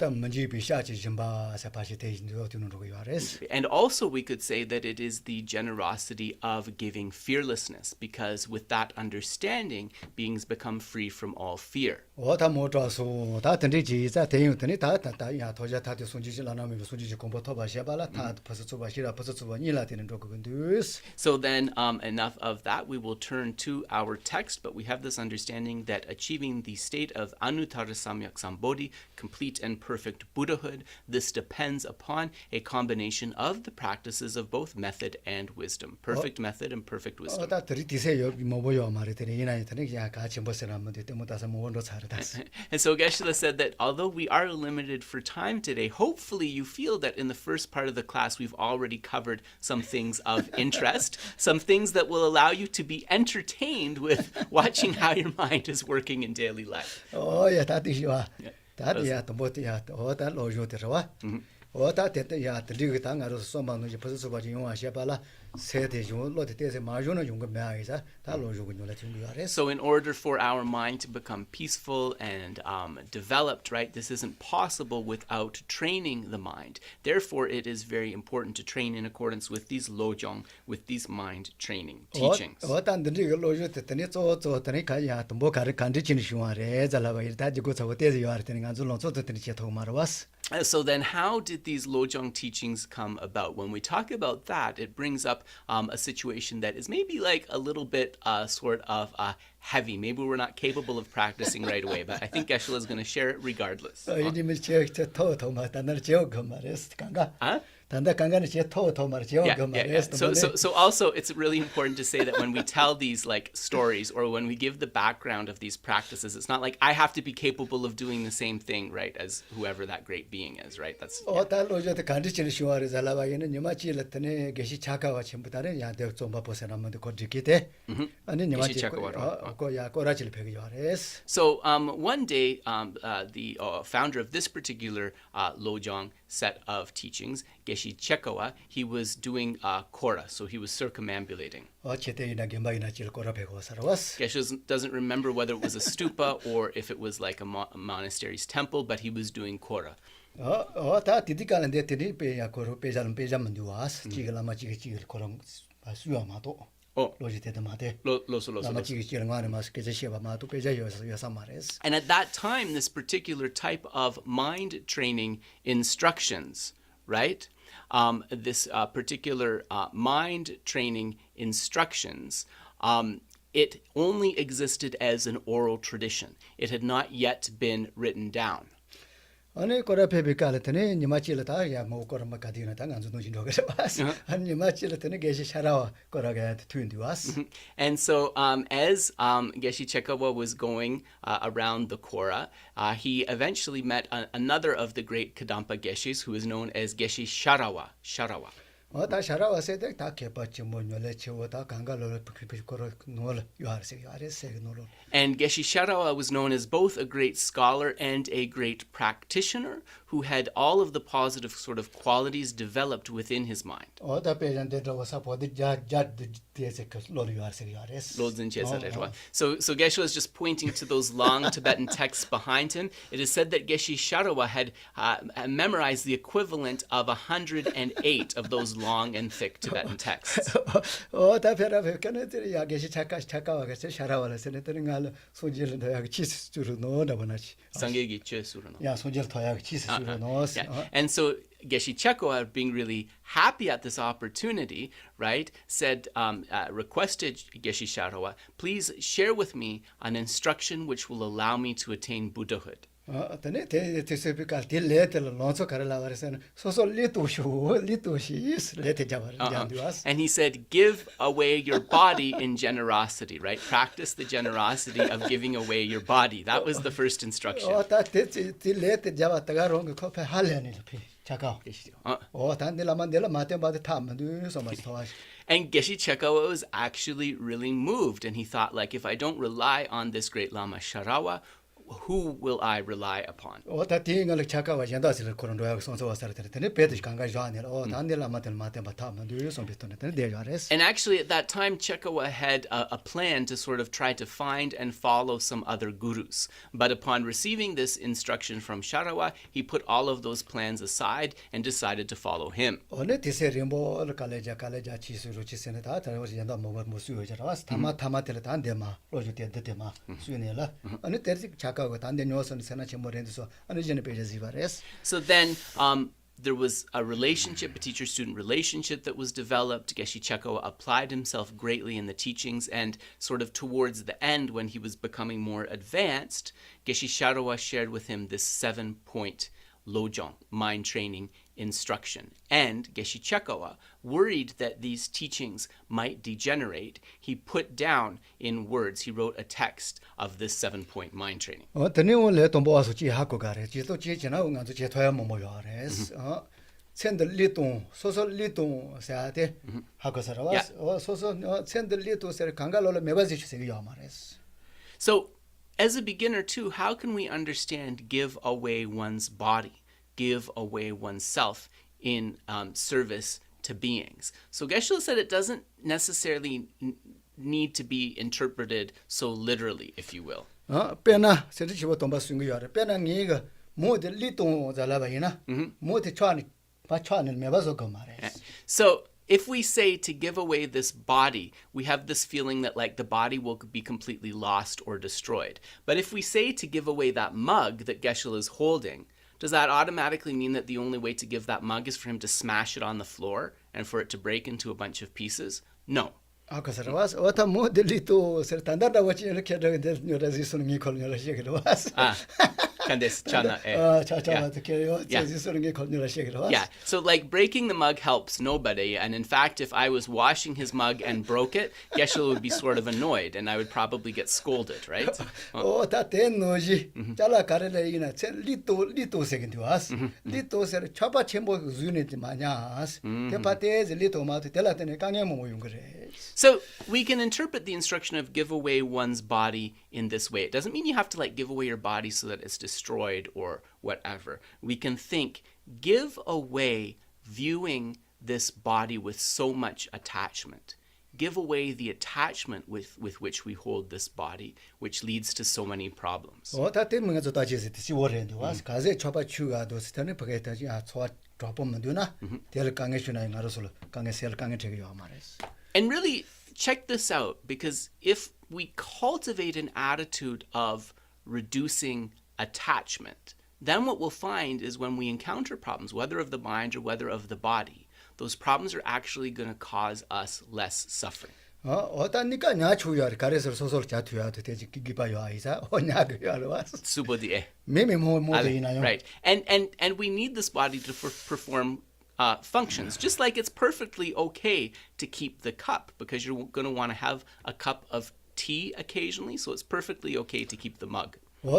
also we could say that it is the generosity of giving fearlessness, because with that understanding, beings become free from all fear. 다 못와서 다 던지지 자 대용더니 다 야 도자 다도 손지지 라나면 손지지 공부 더 봐셔봐라 다 벌써 줘봐시라 벌써 줘봐 일라 되는 거 그건 dus. So then, enough of that. We will turn to our text, but we have this understanding that achieving the state of Anuttara Samyak Sambodhi, complete and perfect Buddhahood, this depends upon a combination of the practices of both method and wisdom. Perfect method and perfect wisdom. 다 들이디세요 뭐 보여 말이더니 이나이더니 야 같이 벗으라면 돼 때문에 뭐 원도 잘다. And so Geshe said that although we are limited for time today, hopefully you feel that in the first part of the class we've already covered some things of interest, some things that will allow you to be entertained with watching how your mind is working in daily life. 야 다디와. 다디야 또 뭐야 다 로조 들어와. 다 됐다 야 들리고 당가로 소만도 이제 벌써 봐지 용하셔봐라. 세대 용 로데 때에 마존은 용거 매아이자 다 로조고 놀라 준비하래. So in order for our mind to become peaceful and developed, right, this isn't possible without training the mind. Therefore, it is very important to train in accordance with these lojong, with these mind training teachings. 단 들리고 로조 때더니 저더니 가야 또뭐 가르 간지치는 시와래. 잘라봐 이다 지고 저거 때에 요할 때는 간줄로 저더니 제토 말아왔어. So then how did these lojong teachings come about? When we talk about that, it brings up a situation that is maybe like a little bit sort of heavy. Maybe we're not capable of practicing right away, but I think Geshe is going to share it regardless. 이님을 제토 말단을 제오고 말했어. 간가? 단다 간가는 제토 말 제오고 말했어. So also it's really important to say that when we tell these like stories or when we give the background of these practices, it's not like I have to be capable of doing the same thing, right, as whoever that great being is, right? That's 로조도 간지치는 시와를 잘라봐기는 니마치를 게시 작가와 전부 다른 야대 좀 봐보세요면 거지기대. 아니 니마치 거야 꼬라질 배기 요아레스. So one day the founder of this particular lojong set of teachings, Geshe Chekawa, he was doing kora, so he was circumambulating. Geshe doesn't remember whether it was a stupa or if it was like a monastery's temple, but he was doing kora. 다 디디가는데 디디페야 코로 페자는 페자면 두아스 지글라마 지글 코랑 수야마도 로지테데 마데 라마 지글 마네 마스케제 시바마도 페자요서 요사마레스. And at that time, this particular type of mind training instructions, right? This particular mind training instructions, it only existed as an oral tradition. It had not yet been written down. 아니 코라페비칼테네 니마치르다 야모 코라마 가디나다 안주노 진도가 봤어. 아니 니마치르테네 게시 샤라와 코라가 트윈디와스. And so as Geshe Chekawa was going around the Kora, he eventually met another of the great Kadampa Geshes who is known as Geshe Sharawa. 다 샤라와 세대 다 개빠지 뭐 놀래치고 다 강가로 코로 놀 요하르세 놀. And Geshe Sharawa was known as both a great scholar and a great practitioner who had all of the positive sort of qualities developed within his mind. So Geshe was just pointing to those long Tibetan texts behind him. It is said that Geshe Sharawa had memorized the equivalent of 108 of those long and thick Tibetan texts. And so Geshe Chekawa, being really happy at this opportunity, right, said, requested Geshe Sharawa, please share with me an instruction which will allow me to attain Buddhahood. And he said, give away your body in generosity, right? Practice the generosity of giving away your body. That was the first instruction. And Geshe Chekawa was actually really moved, and he thought, like, if I don't rely on this great Lama Sharawa, who will I rely upon? And actually at that time, Chekawa had a plan to sort of try to find and follow some other gurus. But upon receiving this instruction from Sharawa, he put all of those plans aside and decided to follow him. 아까고 단대 녀선 세나 쳔모렌서 어느 전에 베제지바레스. So then there was a relationship, a teacher-student relationship that was developed. Geshe Cheko applied himself greatly in the teachings, and sort of towards the end, when he was becoming more advanced, Geshe Sharowa shared with him this 7-point lojong, mind training instruction. And Geshe Cheko, worried that these teachings might degenerate, he put down in words, he wrote a text of this 7-point mind training. 드네올레 동보아서 지하고 가래. 지도 지지나고 간도 제토야 뭐뭐요레스. 챈들 리동 소설 리동 세아데 하고서라와 소설 챈들 리동 세 강갈로를 매바지 주세요 말레스. So, as a beginner too, how can we understand give away one's body, give away oneself in service to beings? So Geshe said it doesn't necessarily need to be interpreted so literally, if you will. 페나 세르치고 동바스윙이요레. 페나 니가 모데 리동 잘라바이나. 모데 차니 바차는 매바서 그 말레스. So if we say to give away this body, we have this feeling that like the body will be completely lost or destroyed. But if we say to give away that mug that Geshe is holding, does that automatically mean that the only way to give that mug is for him to smash it on the floor and for it to break into a bunch of pieces? No. 아까서라와스 어타 모델리도 설탄다다 와치 이렇게 하는데 녀라지스는 이 콜녀라 시기로와스. Candice Chana. Yeah, so like breaking the mug helps nobody, and in fact, if I was washing his mug and broke it, Geshe would be sort of annoyed, and I would probably get scolded, right? 다텐노지 잘라 가르레이나 리도 세긴디와스 리도 세 차바 쳔보 주니티 마냐스 테파테즈 리도 마트 텔라테네 강에 모용 그래. So we can interpret the instruction of give away one's body in this way. It doesn't mean you have to like give away your body so that it's destroyed or whatever. We can think, give away viewing this body with so much attachment. Give away the attachment with which we hold this body, which leads to so many problems. And really, check this out, because if we cultivate an attitude of reducing attachment, then what we'll find is when we encounter problems, whether of the mind or whether of the body, those problems are actually going to cause us less suffering. Right. And we need this body to perform functions, just like it's perfectly okay to keep the cup, because you're going to want to have a cup of tea occasionally, so it's perfectly okay to keep the mug. So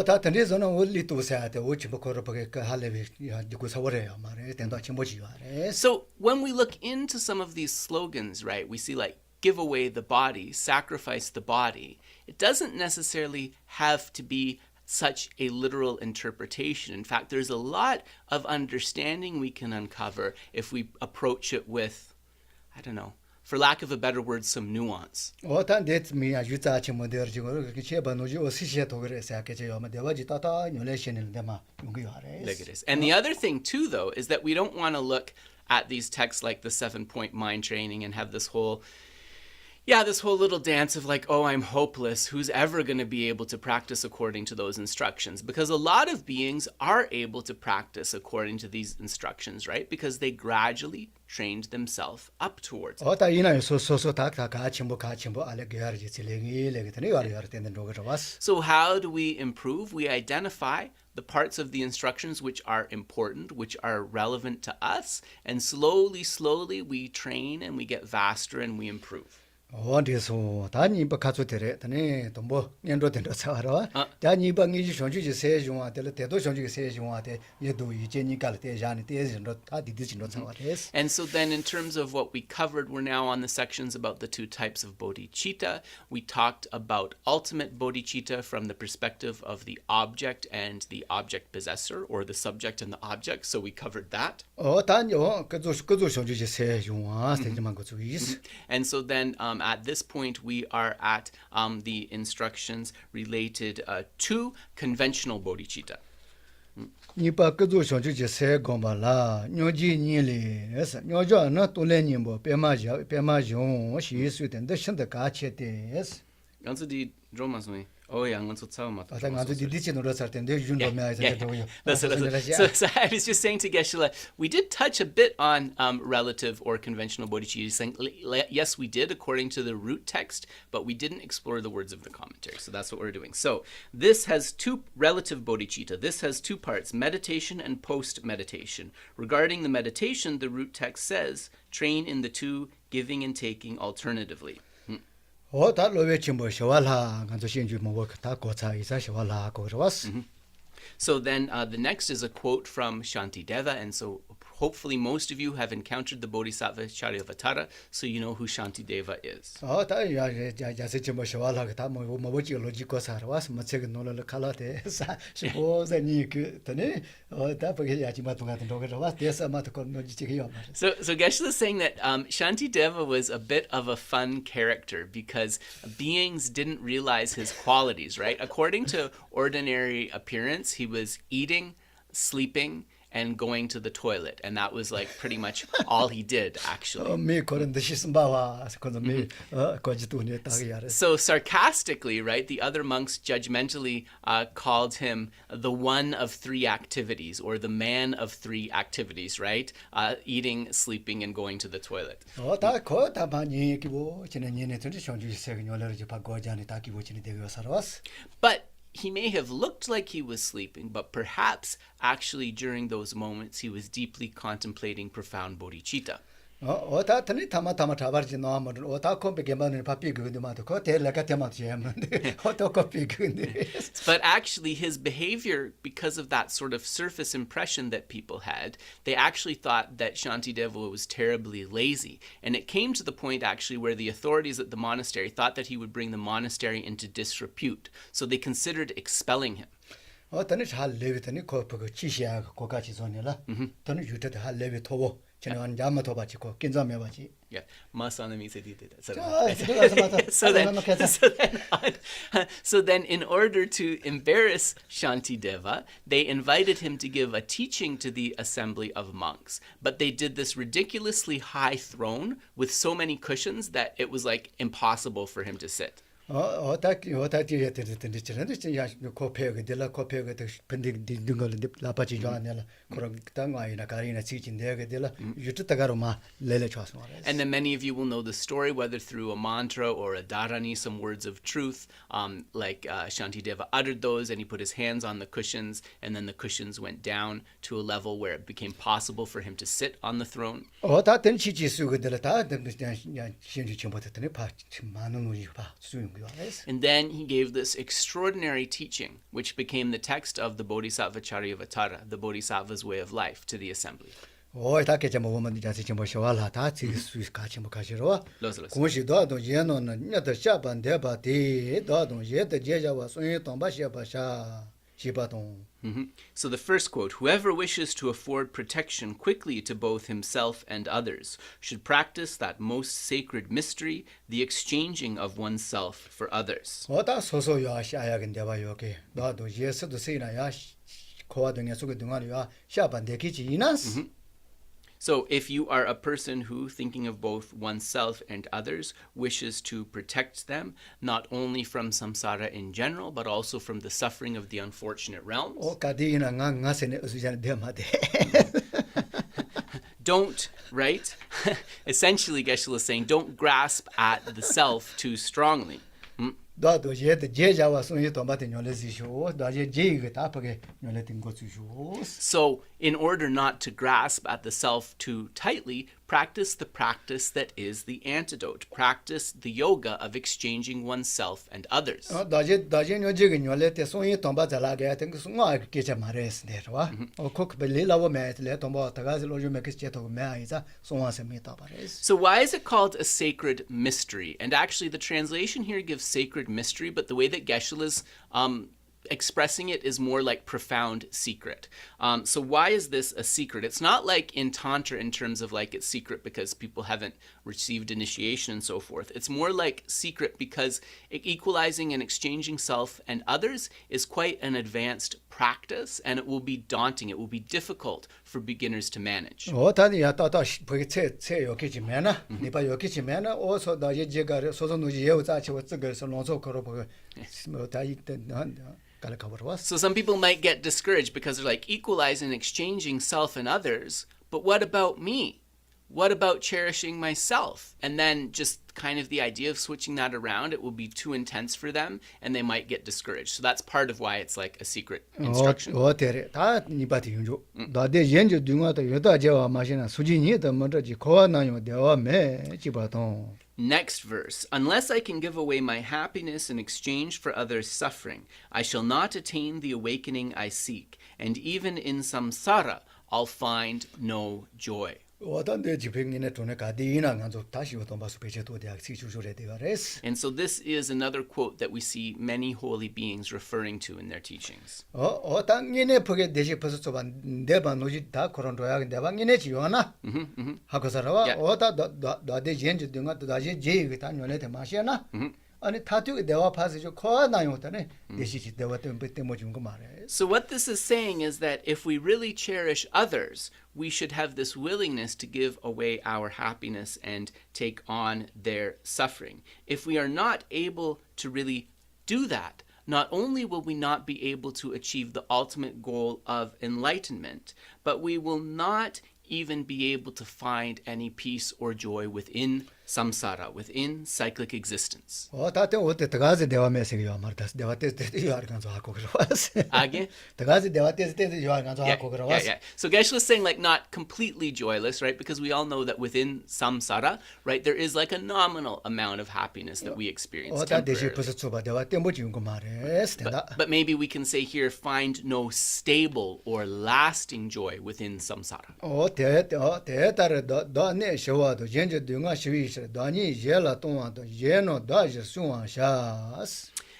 when we look into some of these slogans, right, we see like give away the body, sacrifice the body. It doesn't necessarily have to be such a literal interpretation. In fact, there's a lot of understanding we can uncover if we approach it with, I don't know, for lack of a better word, some nuance. And the other thing too, though, is that we don't want to look at these texts like the 7-point mind training and have this whole little dance of like, oh, I'm hopeless. Who's ever going to be able to practice according to those instructions? Because a lot of beings are able to practice according to these instructions, right? Because they gradually trained themselves up towards it. So how do we improve? We identify the parts of the instructions which are important, which are relevant to us, and slowly we train and we get vaster and we improve. 어디서 다니바 가족들에 다니 동보 년도 된다 사와라 다니바 이지 전주지 세중화 될 때도 전주지 세중화 때 예도 이제니 갈 때자니 때진도 다 디디진도 사와레스. And so then in terms of what we covered, we're now on the sections about the 2 types of bodhicitta. We talked about ultimate bodhicitta from the perspective of the object and the object possessor, or the subject and the object, so we covered that. 단요 그저 전주지 세중화 세지만 거주 있어. And so then at this point, we are at the instructions related to conventional bodhicitta. 니바 그저 전주지 세 고발라 뇨지 니리 에서 뇨저 나 돌레님보 베마죠 시수된데 신데 가체데스. Ganze die Dromasui. Oh yeah, ngonso tsao ma. 어다 가도 디디치 놀았을 텐데 윤도 Yeah, 매야서 yeah. 되고요. So I was just saying to Geshe, we did touch a bit on relative or conventional bodhicitta. Saying, yes, we did according to the root text, but we didn't explore the words of the commentary. So that's what we're doing. So this has two relative bodhicitta. This has two parts, meditation and post-meditation. Regarding the meditation, the root text says, train in the two, giving and taking alternatively. 어다 로베 침보 셔왈하 간도 신주 뭐 다 고차 이사 셔왈하 고르와스. So then the next is a quote from Shantideva, and so hopefully most of you have encountered the Bodhisattva Charyavatara, so you know who Shantideva is. 어다 야세 침보 셔왈하 다뭐 뭐지 로지코 사르와스 마체가 놀을 칼라데 사 시보자니 그 더네 어다 버게 야지마 동가든 도가와 데사마트 건 노지치기요. So Geshe is saying that Shantideva was a bit of a fun character because beings didn't realize his qualities, right? According to ordinary appearance, he was eating, sleeping, and going to the toilet, and that was like pretty much all he did, actually. 미 그런 듯이 쓴바와 그런 미 거지도네 딱이야레. So sarcastically, right, the other monks judgmentally called him the one of three activities, or the man of three activities, right? Eating, sleeping, and going to the toilet. 어다 거다 많이 기보 지는 얘네 전지 전주 세gnol을 지 바고자니 다 기보 지는 되고 살아왔어. But he may have looked like he was sleeping, but perhaps actually during those moments he was deeply contemplating profound bodhicitta. 어다 터니 타마타마 타바르지 노아모를 어다 콤베 게만을 바삐 그근데 마도 거 대라가 테마트 예문데 어다 코피 그근데. But actually his behavior, because of that sort of surface impression that people had, they actually thought that Shantideva was terribly lazy. And it came to the point actually where the authorities at the monastery thought that he would bring the monastery into disrepute. So they considered expelling him. 어더니 잘 레비더니 코프그 지시야 고가지 손이라. 더니 유테도 할 레비 토보. 저는 야마토 바치고 긴자메 바치. Yeah, Masanami said he did that. So then, in order to embarrass Shantideva, they invited him to give a teaching to the assembly of monks. But they did this ridiculously high throne with so many cushions that it was like impossible for him to sit. 어다 뒤에 되는데 저는 야 코페가 될라 코페가 밴딩 딩걸 라파지 좋아하냐 그런 땅와이나 가리나 지진대가 될라 유트다가로마 레레 좋아서 말이야. And then many of you will know the story, whether through a mantra or a dharani, some words of truth, like Shantideva uttered those and he put his hands on the cushions, and then the cushions went down to a level where it became possible for him to sit on the throne. 어다 던치지 수가 될라 다 신주 정보했더니 봐 많은 우리 봐 수용. And then he gave this extraordinary teaching, which became the text of the Bodhisattva Charyavatara, the Bodhisattva's way of life, to the assembly. 다 깨져 먹으면 자세 좀 보셔라 다 지금 수익 같이 뭐 가시러 Lots. 공시도도 예노는 녀도 샤반 대바디 도도 예도 제자와 손이 동바샤바샤 시바동. So the first quote, whoever wishes to afford protection quickly to both himself and others should practice that most sacred mystery, the exchanging of oneself for others. 어다 소소요 샤야긴데 봐 여기 너도 예스도 세나야 코와등에 속에 등하리야 샤반 대기지 이나스. So if you are a person who, thinking of both oneself and others, wishes to protect them, not only from samsara in general, but also from the suffering of the unfortunate realms, don't, right? Essentially, Geshe is saying, don't grasp at the self too strongly. 너도 예도 제자와 손이 동바데 녀레지쇼 너제 제이가 다하게 녀레된 것이쇼. So, in order not to grasp at the self too tightly, practice the practice that is the antidote. Practice the yoga of exchanging oneself and others. 너제 녀제가 녀레테 손이 동바자라게 된 것은 뭐 그게 말했으네로와. 코크벨리라고 매트레 동바 다가지로 좀 메케스제도 매아이자 송와세미다 바레스. So why is it called a sacred mystery? And actually the translation here gives sacred mystery, but the way that Geshe is expressing it is more like profound secret. So why is this a secret? It's not like in Tantra in terms of like it's secret because people haven't received initiation and so forth. It's more like secret because equalizing and exchanging self and others is quite an advanced practice, and it will be daunting. It will be difficult for beginners to manage. 어다니 야따따 거기 체 여기지면아 니바 여기지면아 어서 나 예제가 소소누지 예우자치 어쩌게서 논소 걸어 보고 뭐다 이때 So some people might get discouraged because they're like equalizing and exchanging self and others, but what about me? What about cherishing myself? And then just kind of the idea of switching that around, it will be too intense for them and they might get discouraged. So that's part of why it's like a secret instruction. 어때래 다 니바티 윤조 나데 연주 중화도 여다 제와 마시나 수진이도 먼저지 고나요 대와매 지바동. Next verse. Unless I can give away my happiness in exchange for others' suffering, I shall not attain the awakening I seek, and even in samsara, I'll find no joy. 어떤데 지평인의 돈에 가디나 간조 다시 어떤 바수 배제도 대학 시주조래 되가레스. And so this is another quote that we see many holy beings referring to in their teachings. 어땅인의 벽에 대시 벌써 저반 내반 노지 다 그런 도야 내방인의 지요나. 하고 살아와 어다 나대 연주 등가 다시 제이 다 년에 대마시나. 아니 타투 대화 파스죠 코나요 어떠네 대시지 대화 때문에 뭐 준거 말해. So what this is saying is that if we really cherish others, we should have this willingness to give away our happiness and take on their suffering. If we are not able to really do that, not only will we not be able to achieve the ultimate goal of enlightenment, but we will not even be able to find any peace or joy within samsara, within cyclic existence. 다때 어때 다가지 대화 메시지요 말다 대화 때때 요할 간조 하고 그러왔어. Again? 다가지 대화 때때 요할 간조 하고 그러왔어. Yeah. So Geshe is saying like not completely joyless, right? Because we all know that within samsara, right, there is like a nominal amount of happiness that we experience temporarily. But maybe we can say here, find no stable or lasting joy within samsara.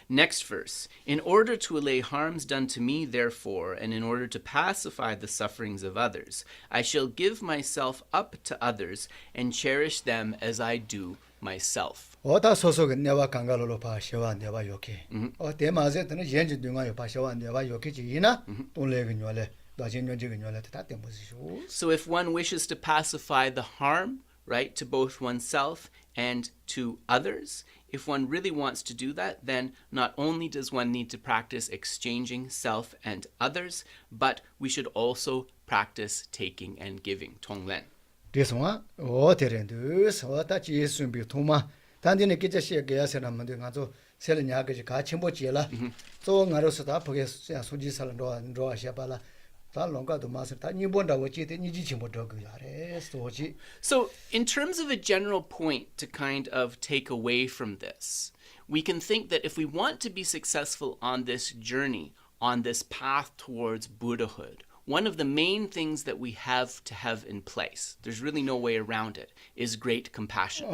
Next verse. In order to allay harms done to me, therefore, and in order to pacify the sufferings of others, I shall give myself up to others and cherish them as I do myself. 어다 소속은 내와 강가로로 파셔와 내와 요케. 대마제 때는 연주 등하여 파셔와 내와 요케지이나 돈레근 요래 다진연지근 요래 다 때문이죠. So if one wishes to pacify the harm, right, to both oneself and to others, if one really wants to do that, then not only does one need to practice exchanging self and others, but we should also practice taking and giving, tonglen. 대송아 어테렌드스 어다 지수비 토마 단디네 기자시에 게야세나만데 가서 셀냐가지 같이 뭐지라 또 나로서다 보게 소지살로 로아샤발라 So in terms of a general point to kind of take away from this, we can think that if we want to be successful on this journey, on this path towards Buddhahood, one of the main things that we have to have in place, there's really no way around it, is great compassion.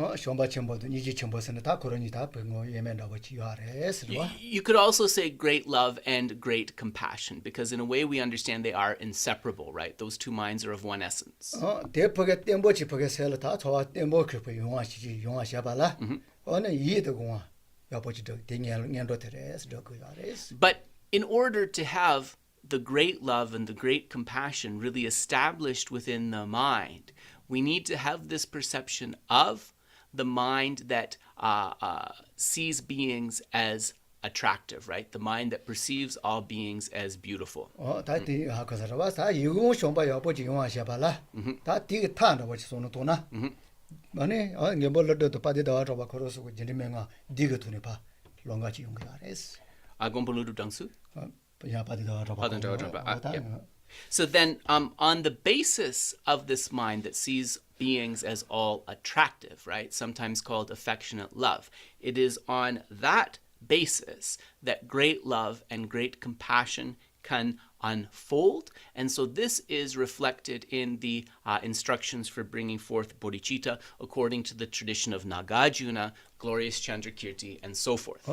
You could also say great love and great compassion, because in a way we understand they are inseparable, right? Those two minds are of one essence. But in order to have the great love and the great compassion really established within the mind, we need to have this perception of the mind that sees beings as attractive, right? The mind that perceives all beings as beautiful. So then on the basis of this mind that sees beings as all attractive, right, sometimes called affectionate love, it is on that basis that great love and great compassion can unfold. And so this is reflected in the instructions for bringing forth bodhicitta according to the tradition of Nagarjuna, glorious Chandrakirti, and so forth.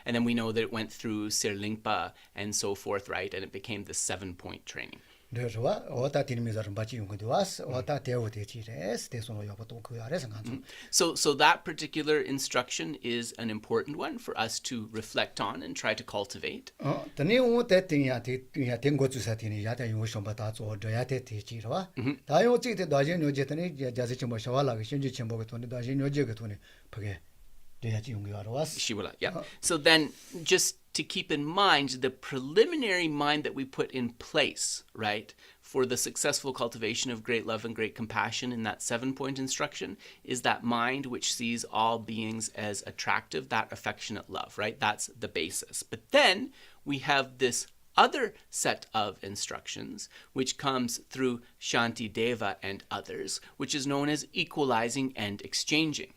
And then we know that it went through Sirlingpa and so forth, right? And it became the 7-point training. So that particular instruction is an important one for us to reflect on and try to cultivate. Yeah. So then just to keep in mind the preliminary mind that we put in place, right, for the successful cultivation of great love and great compassion in that 7-point instruction is that mind which sees all beings as attractive, that affectionate love, right? That's the basis. But then we have this other set of instructions which comes through Shanti Deva and others, which is known as equalizing and exchanging.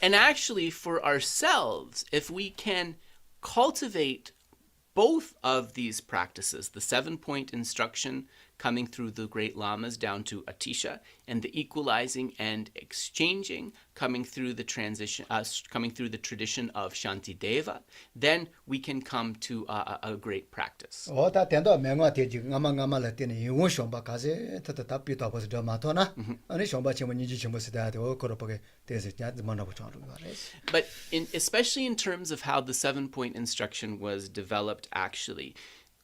And actually for ourselves, if we can cultivate both of these practices, the 7-point instruction coming through the great lamas down to Atisha, and the equalizing and exchanging coming through the tradition of Shanti Deva, then we can come to a great practice. But especially in terms of how the 7-point instruction was developed actually,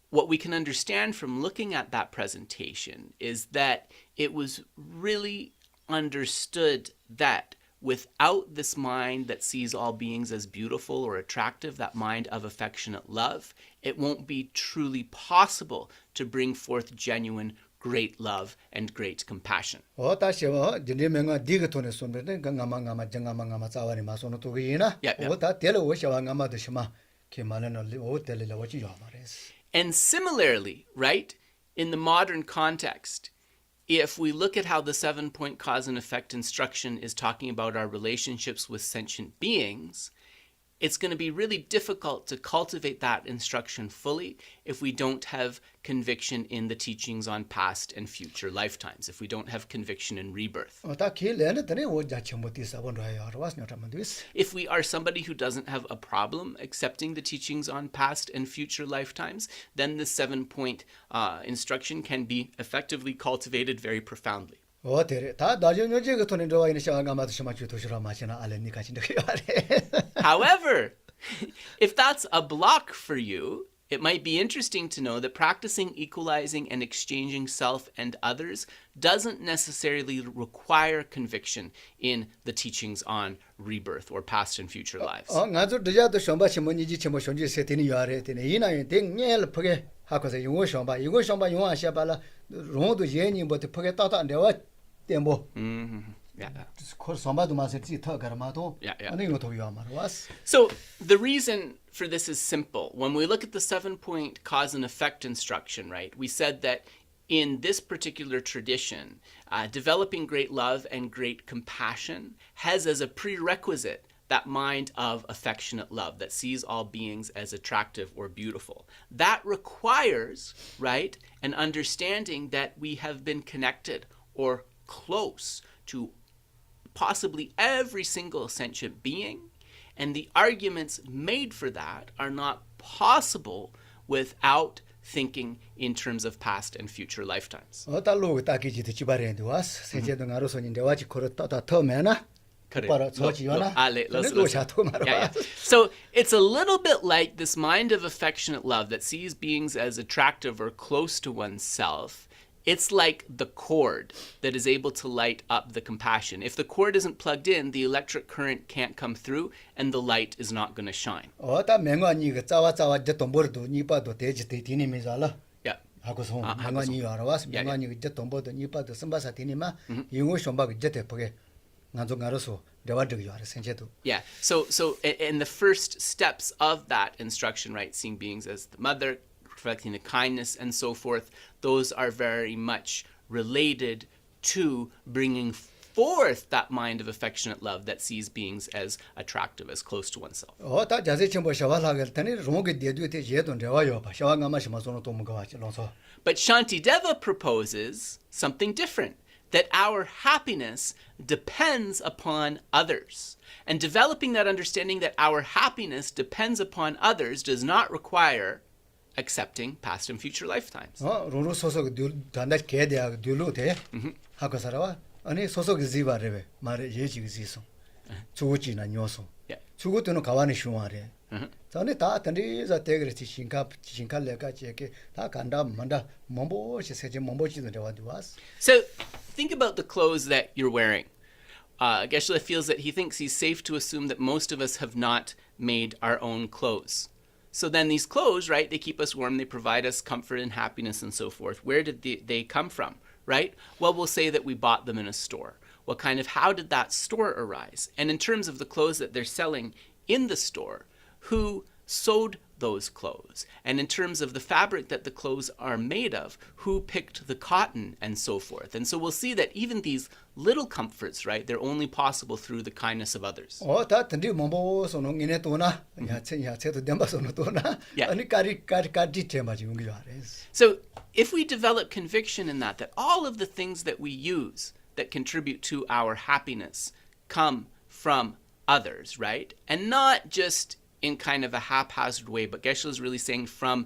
what we can understand from looking at that presentation is that it was really understood that without this mind that sees all beings as beautiful or attractive, that mind of affectionate love, it won't be truly possible to bring forth genuine great love and great compassion. And similarly, right, in the modern context, if we look at how the 7-point cause and effect instruction is talking about our relationships with sentient beings, it's going to be really difficult to cultivate that instruction fully if we don't have conviction in the teachings on past and future lifetimes, if we don't have conviction in rebirth. If we are somebody who doesn't have a problem accepting the teachings on past and future lifetimes, then the 7-point instruction can be effectively cultivated very profoundly. However, if that's a block for you, it might be interesting to know that practicing equalizing and exchanging self and others doesn't necessarily require conviction in the teachings on rebirth or past and future lives. So the reason for this is simple. When we look at the 7-point cause and effect instruction, right, we said that in this particular tradition, developing great love and great compassion has as a prerequisite that mind of affectionate love that sees all beings as attractive or beautiful. That requires, right, an understanding that we have been connected or close to possibly every single sentient being, and the arguments made for that are not possible without thinking in terms of past and future lifetimes. So it's a little bit like this mind of affectionate love that sees beings as attractive or close to oneself. It's like the cord that is able to light up the compassion. If the cord isn't plugged in, the electric current can't come through and the light is not going to shine. Yeah. So in the first steps of that instruction, right, seeing beings as the mother, reflecting the kindness and so forth, those are very much related to bringing forth that mind of affectionate love that sees beings as attractive, as close to oneself. 다 자세 첨부 샤와라가 tani 롱게 대두테 제돈 대와요 봐. 샤와가 마시마소노 또 뭐가 왔지 롱소. But Shantideva proposes something different, that our happiness depends upon others. And developing that understanding that our happiness depends upon others does not require accepting past and future lifetimes. 로로 소속 단다 개대야 둘로대. 하고 살아와. 아니 소속 지바레베 말에 예지 지소. 주고지나 녀소. Yeah. 주고도는 가와니 슈마레. 전에 다 단디자 대그르치 신칼레가 제게 다 간다 만다 몸보시 세제 몸보지도 되와디와스. So think about the clothes that you're wearing. Geshe feels that he thinks he's safe to assume that most of us have not made our own clothes. So then these clothes, right, they keep us warm, they provide us comfort and happiness and so forth. Where did they come from, right? Well, we'll say that we bought them in a store. Well, how did that store arise? And in terms of the clothes that they're selling in the store, who sewed those clothes? And in terms of the fabric that the clothes are made of, who picked the cotton and so forth? And so we'll see that even these little comforts, right, they're only possible through the kindness of others. 다 단디 몸보소노 이네 또나 야체도 뎀바소노 또나 아니 까리 테마지 용기 아레스. So if we develop conviction in that all of the things that we use that contribute to our happiness come from others, right? And not just in kind of a haphazard way, but Geshe is really saying from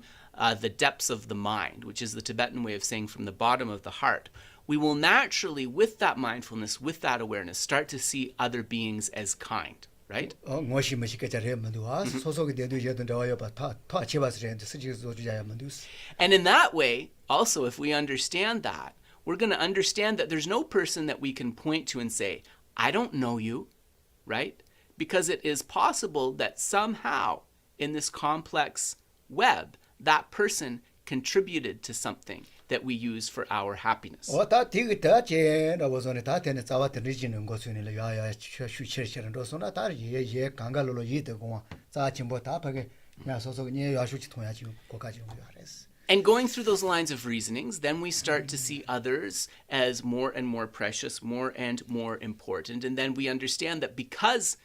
the depths of the mind, which is the Tibetan way of saying from the bottom of the heart. We will naturally, with that mindfulness, with that awareness, start to see other beings as kind, right? 뭐시 뭐시게 잘해만도와 소속이 돼도 제돈 되와요 봐. 다 치바스레한테 스지도 주자야만도스. And in that way, also, if we understand that, we're going to understand that there's no person that we can point to and say, I don't know you, right? Because it is possible that somehow in this complex web, that person contributed to something that we use for our happiness. 다 디기다 제라고 전에 다 되는 자와트 리지는 것은 야야 슈치르시는 로소나 다 예예 강가로로 이되고 자 진보 다 하게 야 소속 니 야슈치 통야지 거까지 오고 알았어. And going through those lines of reasonings, then we start to see others as more and more precious, more and more important. And then we understand that because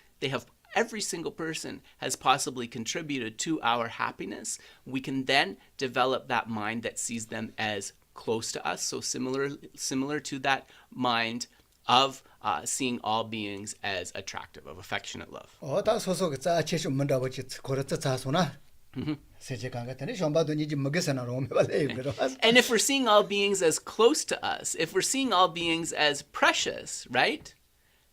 every single person has possibly contributed to our happiness, we can then develop that mind that sees them as close to us. So similar to that mind of seeing all beings as attractive, of affectionate love. 다 소속 자 체시 문다고 지 거르자 자소나. 세제 강가더니 좀바도 니지 먹게서나 오면 발레 그러. And if we're seeing all beings as close to us, if we're seeing all beings as precious, right?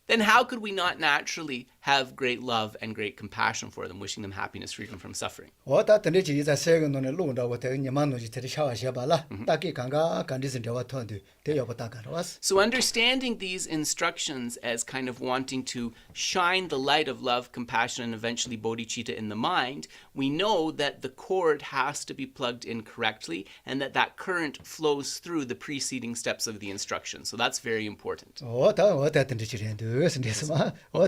Then how could we not naturally have great love and great compassion for them, wishing them happiness, freedom from suffering? 다 드네지 이자 세건 논에 루다고 대니만 노지 테리 샤와샤발라. 딱히 강가 간디슨 대와 턴데 대여보다 가라왔어. So understanding these instructions as kind of wanting to shine the light of love, compassion, and eventually bodhicitta in the mind, we know that the cord has to be plugged in correctly and that current flows through the preceding steps of the instruction. So that's very important. 다 드네지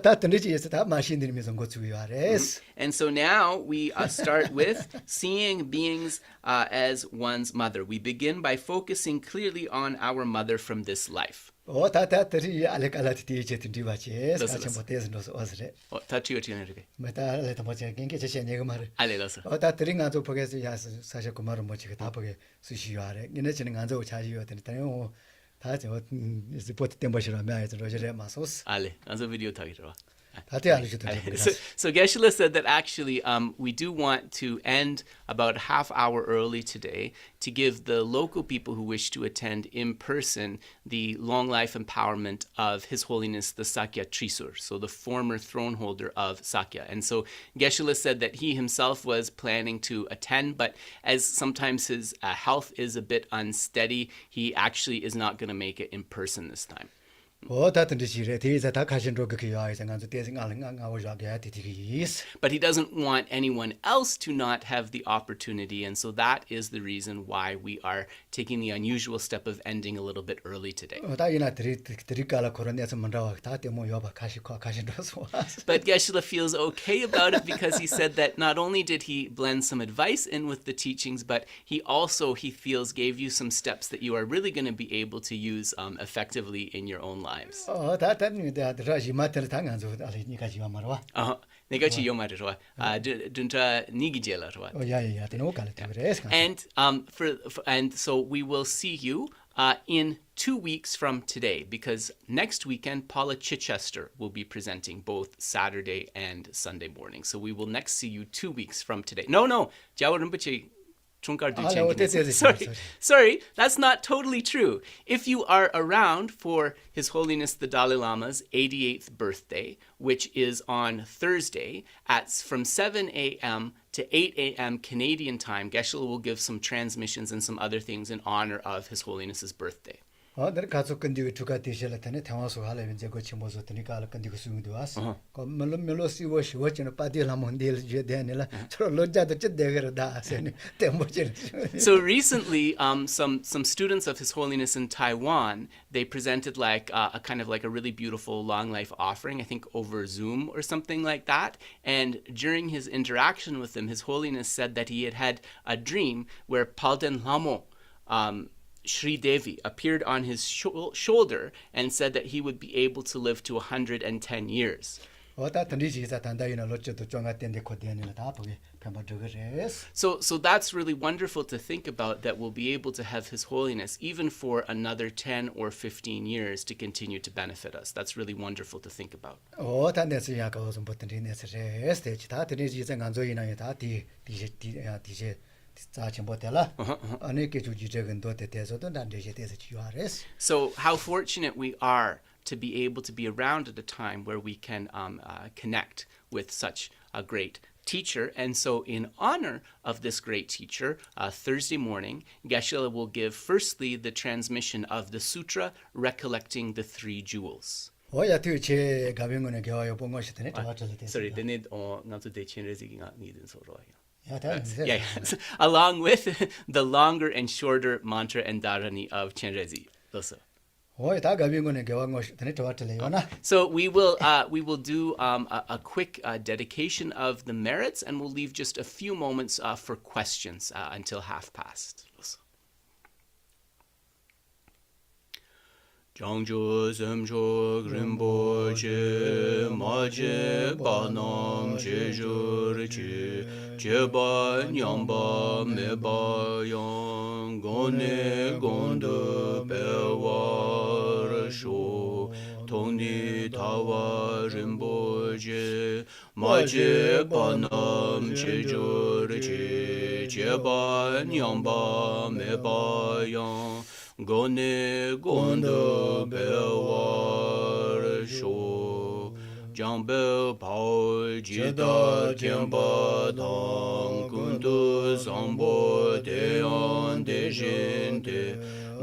다 드네지 다 마신들이면서 고추요 아레스. And so now we start with seeing beings as one's mother. We begin by focusing clearly on our mother from this life. 다 드리 알레칼라티 디제트 디바체 사체 못해서 노서 어스레. 타치오 티네르게. 메타 레타 뭐지 겐게 제시 내가 말을. 알레라서. 다 드링 안조 보게서 야스 사실 그 말은 뭐지 다 보게 수시요 아레. 얘네 지는 안조 자시요 되는 다요. 다 저 리포트 템버시라면 해서 로저레 마소스. 알레. 안조 비디오 타기로. So Geshe said that actually we do want to end about a half hour early today to give the local people who wish to attend in person the long life empowerment of His Holiness the Sakya Trisur, so the former throne holder of Sakya. And so Geshe said that he himself was planning to attend, but as sometimes his health is a bit unsteady, he actually is not going to make it in person this time. But he doesn't want anyone else to not have the opportunity. And so that is the reason why we are taking the unusual step of ending a little bit early today. But Geshe feels okay about it because he said that not only did he blend some advice in with the teachings, but he feels gave you some steps that you are really going to be able to use effectively in your own lives. 내가 지 요마르와 dunta nigijela. And so we will see you in 2 weeks from today, because next weekend Paula Chichester will be presenting both Saturday and Sunday morning. So we will next see you 2 weeks from today. No, Jawa Rinpoche. Sorry, that's not totally true. If you are around for His Holiness the Dalai Lama's 88th birthday, which is on Thursday from 7 a.m. to 8 a.m. Canadian time, Geshe will give some transmissions and some other things in honor of His Holiness's birthday. So recently, some students of His Holiness in Taiwan, they presented like a kind of like a really beautiful long life offering, I think over Zoom or something like that. And during his interaction with them, His Holiness said that he had a dream where Palden Lamo, Sri Devi, appeared on his shoulder and said that he would be able to live to 110 years. So that's really wonderful to think about, that we'll be able to have His Holiness even for another 10 or 15 years to continue to benefit us. That's really wonderful to think about. So how fortunate we are to be able to be around at a time where we can connect with such a great teacher. And so in honor of this great teacher, Thursday morning, Geshe will give firstly the transmission of the sutra recollecting the three jewels. Sorry, along with the longer and shorter mantra and dharani of Chenrezi. So we will do a quick dedication of the merits, and we'll leave just a few moments for questions until past. Jangjo semjo grimbo che maje banam che jur che ba nyamba me ba yang gone gondo bewar sho tongni tawa rimbo che maje banam che jur che ba nyamba me ba yang Gone gondo bewar sho Jambe pao jida tiamba dang kundu zambo deyan de jente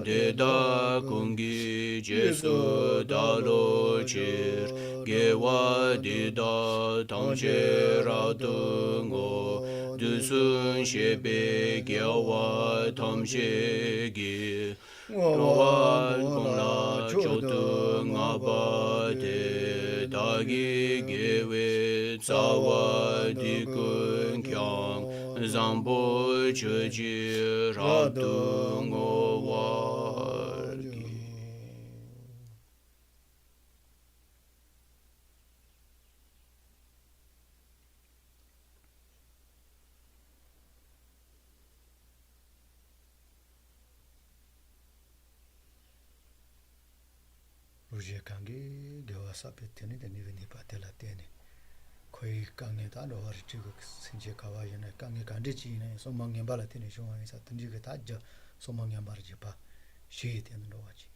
de da kungi jesu dalo chir gewa de da tangje radungo dusun shebe gewa tamshegi Roa kongla chotu ngaba de dagi gewe tsawa dikun kyang zambo choji rabdu ngowargi. Kangi dewa sape teni de niveni patela teni koi kangi ta no har chigu sinje kawa yana kangi kandi chi ne somang yambala teni shoma isa tunji ge tajja somang yambar jipa shi teni no wachi.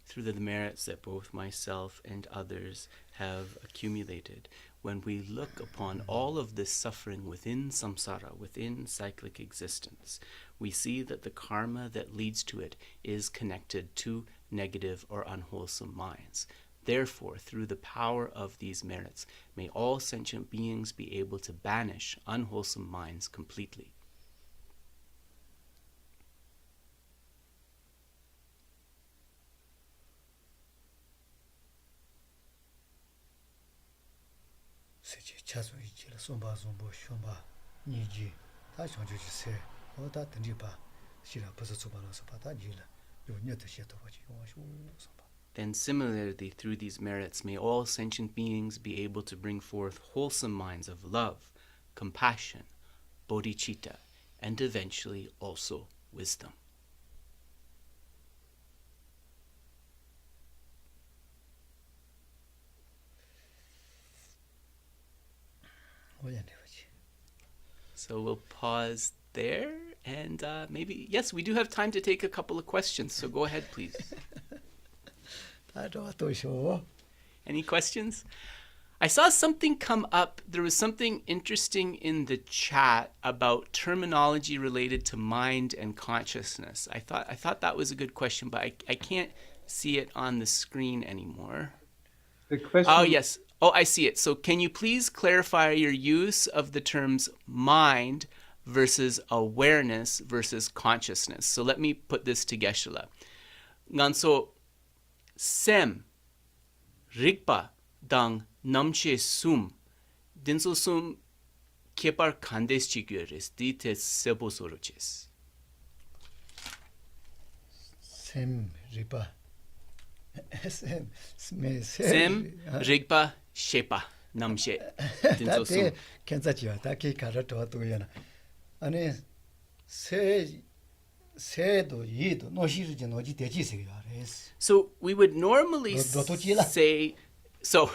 Through the merits that both myself and others have accumulated, when we look upon all of this suffering within samsara, within cyclic existence, we see that the karma that leads to it is connected to negative or unwholesome minds. Therefore, through the power of these merits, may all sentient beings be able to banish unwholesome minds completely. Then similarly, through these merits, may all sentient beings be able to bring forth wholesome minds of love, compassion, bodhicitta, and eventually also wisdom. So we'll pause there and maybe, yes, we do have time to take a couple of questions. So go ahead, please. Any questions? I saw something come up. There was something interesting in the chat about terminology related to mind and consciousness. I thought that was a good question, but I can't see it on the screen anymore. The question. Oh, yes. Oh, I see it. So can you please clarify your use of the terms mind versus awareness versus consciousness? So let me put this to Geshe-la. Nganso sem rigpa dang namche sum dinso sum kepar kandes chigyores dite sebo soroches. Sem ripa. Sem rigpa shepa namche dinso sum. Kenzachiwa taki karato to yana. Ane se do yido no shirji no ji deji se yares. So we would normally Dotujila. say, so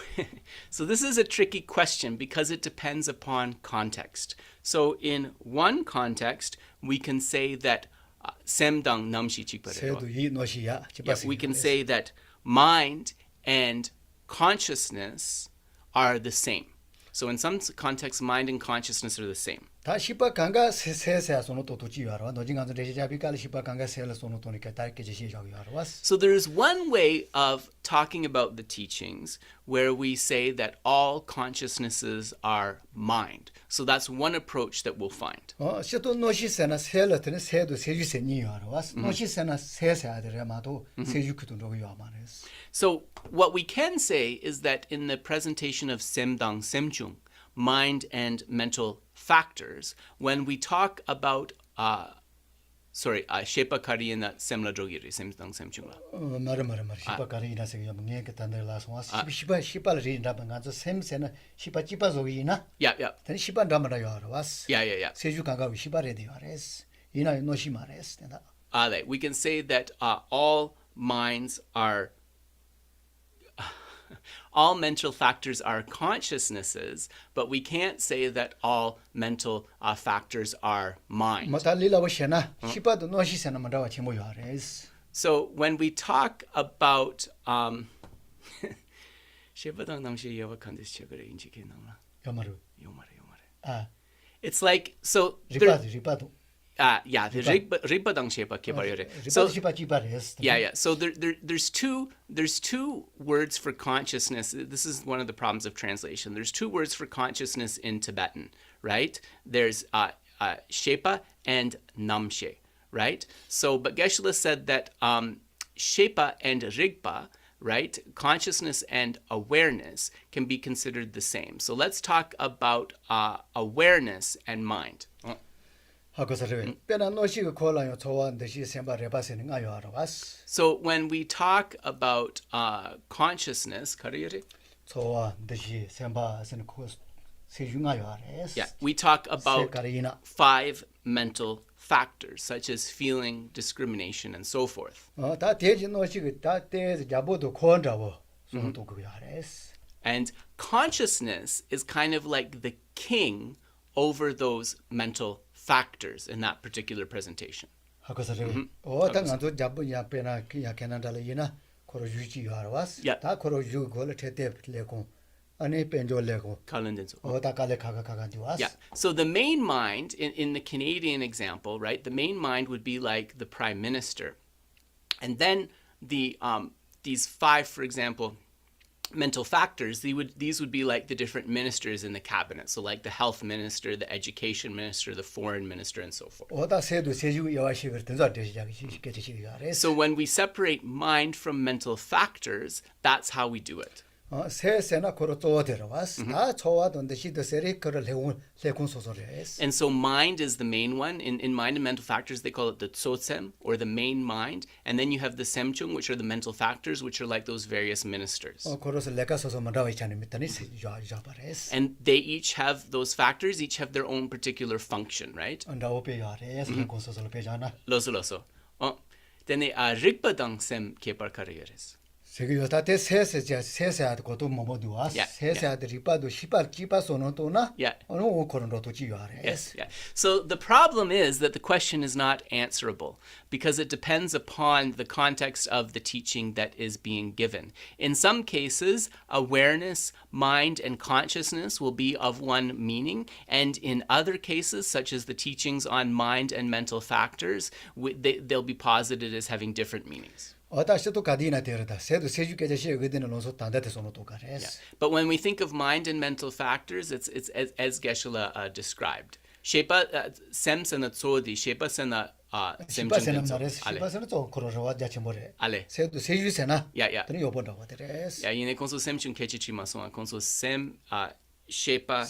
this is a tricky question because it depends upon context. So in one context, we can say that semdang namshi Se do chikparero. yi no shi ya. Yeah, we can say that mind and consciousness are the same. So in some contexts, mind and consciousness are the same. 다 시바 강가 세세 소노 또 도지 와라. 너 지금 레시자비깔 시바 강가 세를 소노 또니까 다르게 제시하고 와라. So there is one way of talking about the teachings where we say that all consciousnesses are mind. So that's one approach that we'll find. 시도 노시세나 세르트는 세도 세주세니 와라. 노시세나 세세아들마도 세주크도 로고 와마레스. So what we can say is that in the presentation of Semdang Semchung, mind and mental factors, when we talk about Shepa Kariyana Semla Drogiri, Semdang Semchung. 마르 시바 가리나 세요 뭐 단들라서 시바 리나 방가서 셈세나 시바 찌바조이나 Yeah. 단 시바 담아라 와라. Yeah. 세주 강가 시바레 되와레스. 이나 노시마레스. We can say that all minds are all mental factors are consciousnesses, but we can't say that all mental factors are mind. 마탈리라고시나 시바도 노시세나 마다와 치모 와레스. So when we talk about Shebadang namshi yawa kandis chagare inchike namla. 요마르. Yomare. It's like so 리바도. the ribbadang shepa kebarere. So 시바 찌바레스. yeah. So there's two words for consciousness. This is one of the problems of translation. There's two words for consciousness in Tibetan, right? There's shepa and namshe, right? So but Geshe-la said that shepa and rigpa, right? Consciousness and awareness can be considered the same. So let's talk about awareness and mind. 하고서를 빼나 노시가 콜라요 좋아한 듯이 semba 레바세는 가요 알아봤어. So when we talk about consciousness, kariyere? 좋아한 듯이 semba는 코 세중가요 알아스. Yeah, we talk about 세가리나 5 mental factors such as feeling, discrimination, and so forth. 다 대지 노시가 다 대지 잡어도 코한다고 손도 그거 알아스. And consciousness is kind of like the king over those mental factors in that particular presentation. 하고서를 당한도 잡으냐 빼나 그냥 캐나다리나 코로 유지요 알아봤어. Yeah. 다 코로 유고를 테테 레고 아니 벤조 레고 Kalandenso. 다 갈래 가가가가지 왔어. Yeah. So the main mind, in the Canadian example, right, the main mind would be like the prime minister. And then the these 5, for example, mental factors, these would be like the different ministers in the cabinet. So like the health minister, the education minister, the foreign minister, and so forth. 오다 세도 세주 여와식을 된자 되시작이 쉽게 되시기가 So when we separate mind from mental factors, that's how we do it. 세세나 코로 또 들어왔어. 다 좋아던데 시도 세리 그를 해군 소설에서. And so mind is the main one. In mind and mental factors, they call it the tsotsem, or the main mind. And then you have the semchung, which are the mental factors, which are like those various ministers. 그래서 내가 소설만 나와 있잖아요. 밑단이 야바레스. And they each have, those factors each have their own particular function, right? 나오페 야레스 해군 소설 배잖아. Loso. Then they rigpadang sem kepar karyeres. 세계 요다테 세세하고 것도 뭐도 왔어. 세세하들이 봐도 시발 기바소는 또나. 어느 코로나도 지요하래. Yes. So the problem is that the question is not answerable because it depends upon the context of the teaching that is being given. In some cases, awareness, mind, and consciousness will be of one meaning, and in other cases, such as the teachings on mind and mental factors, they'll be posited as having different meanings. But when we think of mind and mental factors, it's as Geshe described. Shepa semsena tsodi, shepa sena semchung. Ale. Yeah. Yine konso semchung kechichi mason, konso sem shepa.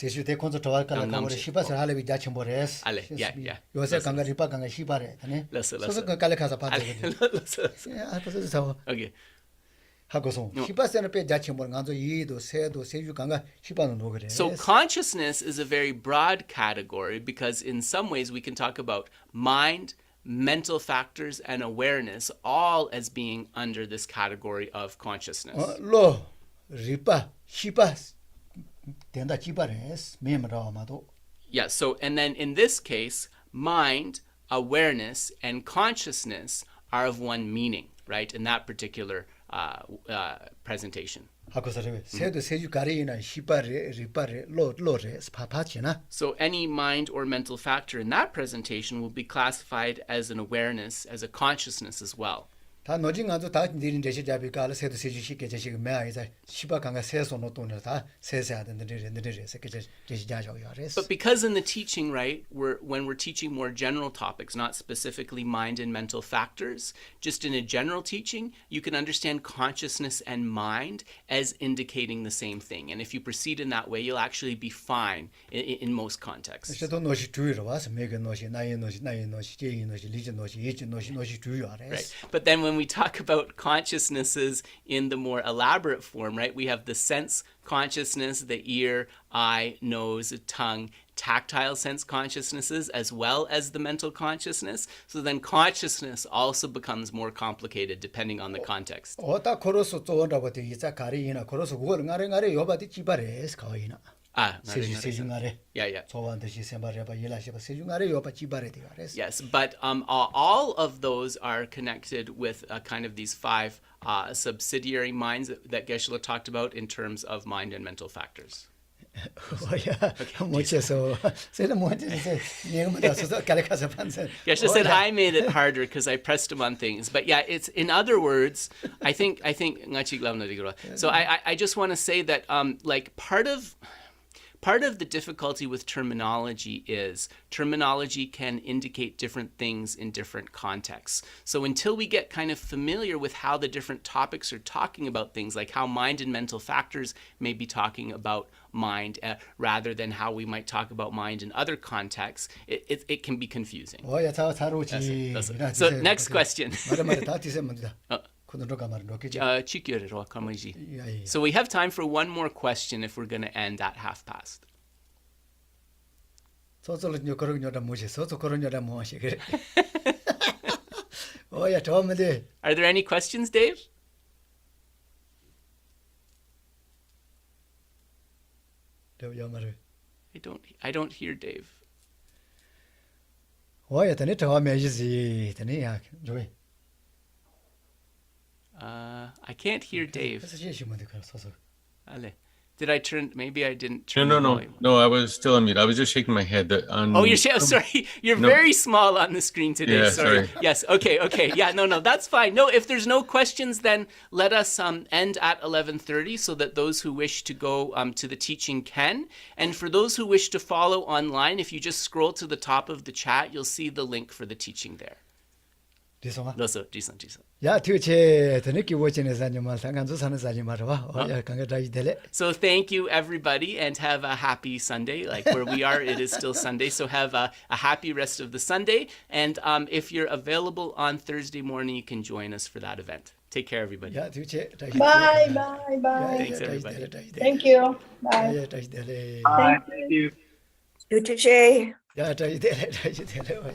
Ale. Yeah. 요새 강가 리파 강가 시바래. 소소 깔래 가서 받아야 Okay. 하고서 시바세는 빼 자침을 간서 이도 세도 세주 강가 시바는 노그래. So consciousness is a very broad category because in some ways we can talk about mind, mental factors, and awareness all as being under this category of consciousness. 로 리파 시바 된다 지바레스 메모라마도. Yeah, so and then in this case, mind, awareness, and consciousness are of one meaning, right? In that particular presentation. So any mind or mental factor in that presentation will be classified as an awareness, as a consciousness as well. 다 노징아도 다 니린 대시 잡이가 세도 세주 쉽게 제시 매아이자 시바 강가 세소노 돈을 다 세세하던 데서 대시 자셔야레스. But because in the teaching, right, when we're teaching more general topics, not specifically mind and mental factors, just in a general teaching, you can understand consciousness and mind as indicating the same thing. And if you proceed in that way, you'll actually be fine in most contexts. 세도 노시 주의로 와서 매개 노시 나이 노시 제이 노시 리지 노시 예지 노시 주의하레스. Right. But then when we talk about consciousnesses in the more elaborate form, right, we have the sense consciousness, the ear, eye, nose, tongue, tactile sense consciousnesses, as well as the mental consciousness. So then consciousness also becomes more complicated depending on the context. 오다 코로스 쪼온다고도 이자 가리이나 코로스 그걸 nga래 요바디 지바레스 가이나. Yeah. Yes, Yes, but all of those are connected with kind of these five subsidiary minds that Geshe talked about in terms of mind and mental factors. Geshe said I made it harder because I pressed him on things. But yeah, it's in other words, I think so I just want to say that like part of the difficulty with terminology is terminology can indicate different things in different contexts. So until we get kind of familiar with how the different topics are talking about things, like how mind and mental factors may be talking about mind rather than how we might talk about mind in other contexts, it can be confusing. So next question. So we have time for one more question if we're going to end at past. Are there any questions, Dave? I don't hear Dave. I can't hear Dave. Did I turn? Maybe I didn't No, turn. no, the no, volume. no. I was still on mute. I was just shaking my head. Oh, sorry. You're No. very small on the screen today. Yeah, sorry. sorry. Yes. Okay. Yeah. No. That's fine. No. If there's no questions, then let us end at 11:30 so that those who wish to go to the teaching can. And for those who wish to follow online, if you just scroll to the top of the chat, you'll see the link for the teaching there. 디송아. 지선. 야, 뒤에 드니기 워치네 사님만 상간조 사는 사님 말아봐. 야, 강가다이 될래. So thank you everybody and have a happy Sunday. Like where we are, it is still Sunday. So have a happy rest of the Sunday. And if you're available on Thursday morning, you can join us for that event. Take care, everybody. 야, 뒤에 Bye. Thanks, everybody. Thank you. Bye. 야, 다시 될래. Thank you. Geshe. 야, 다시 될래.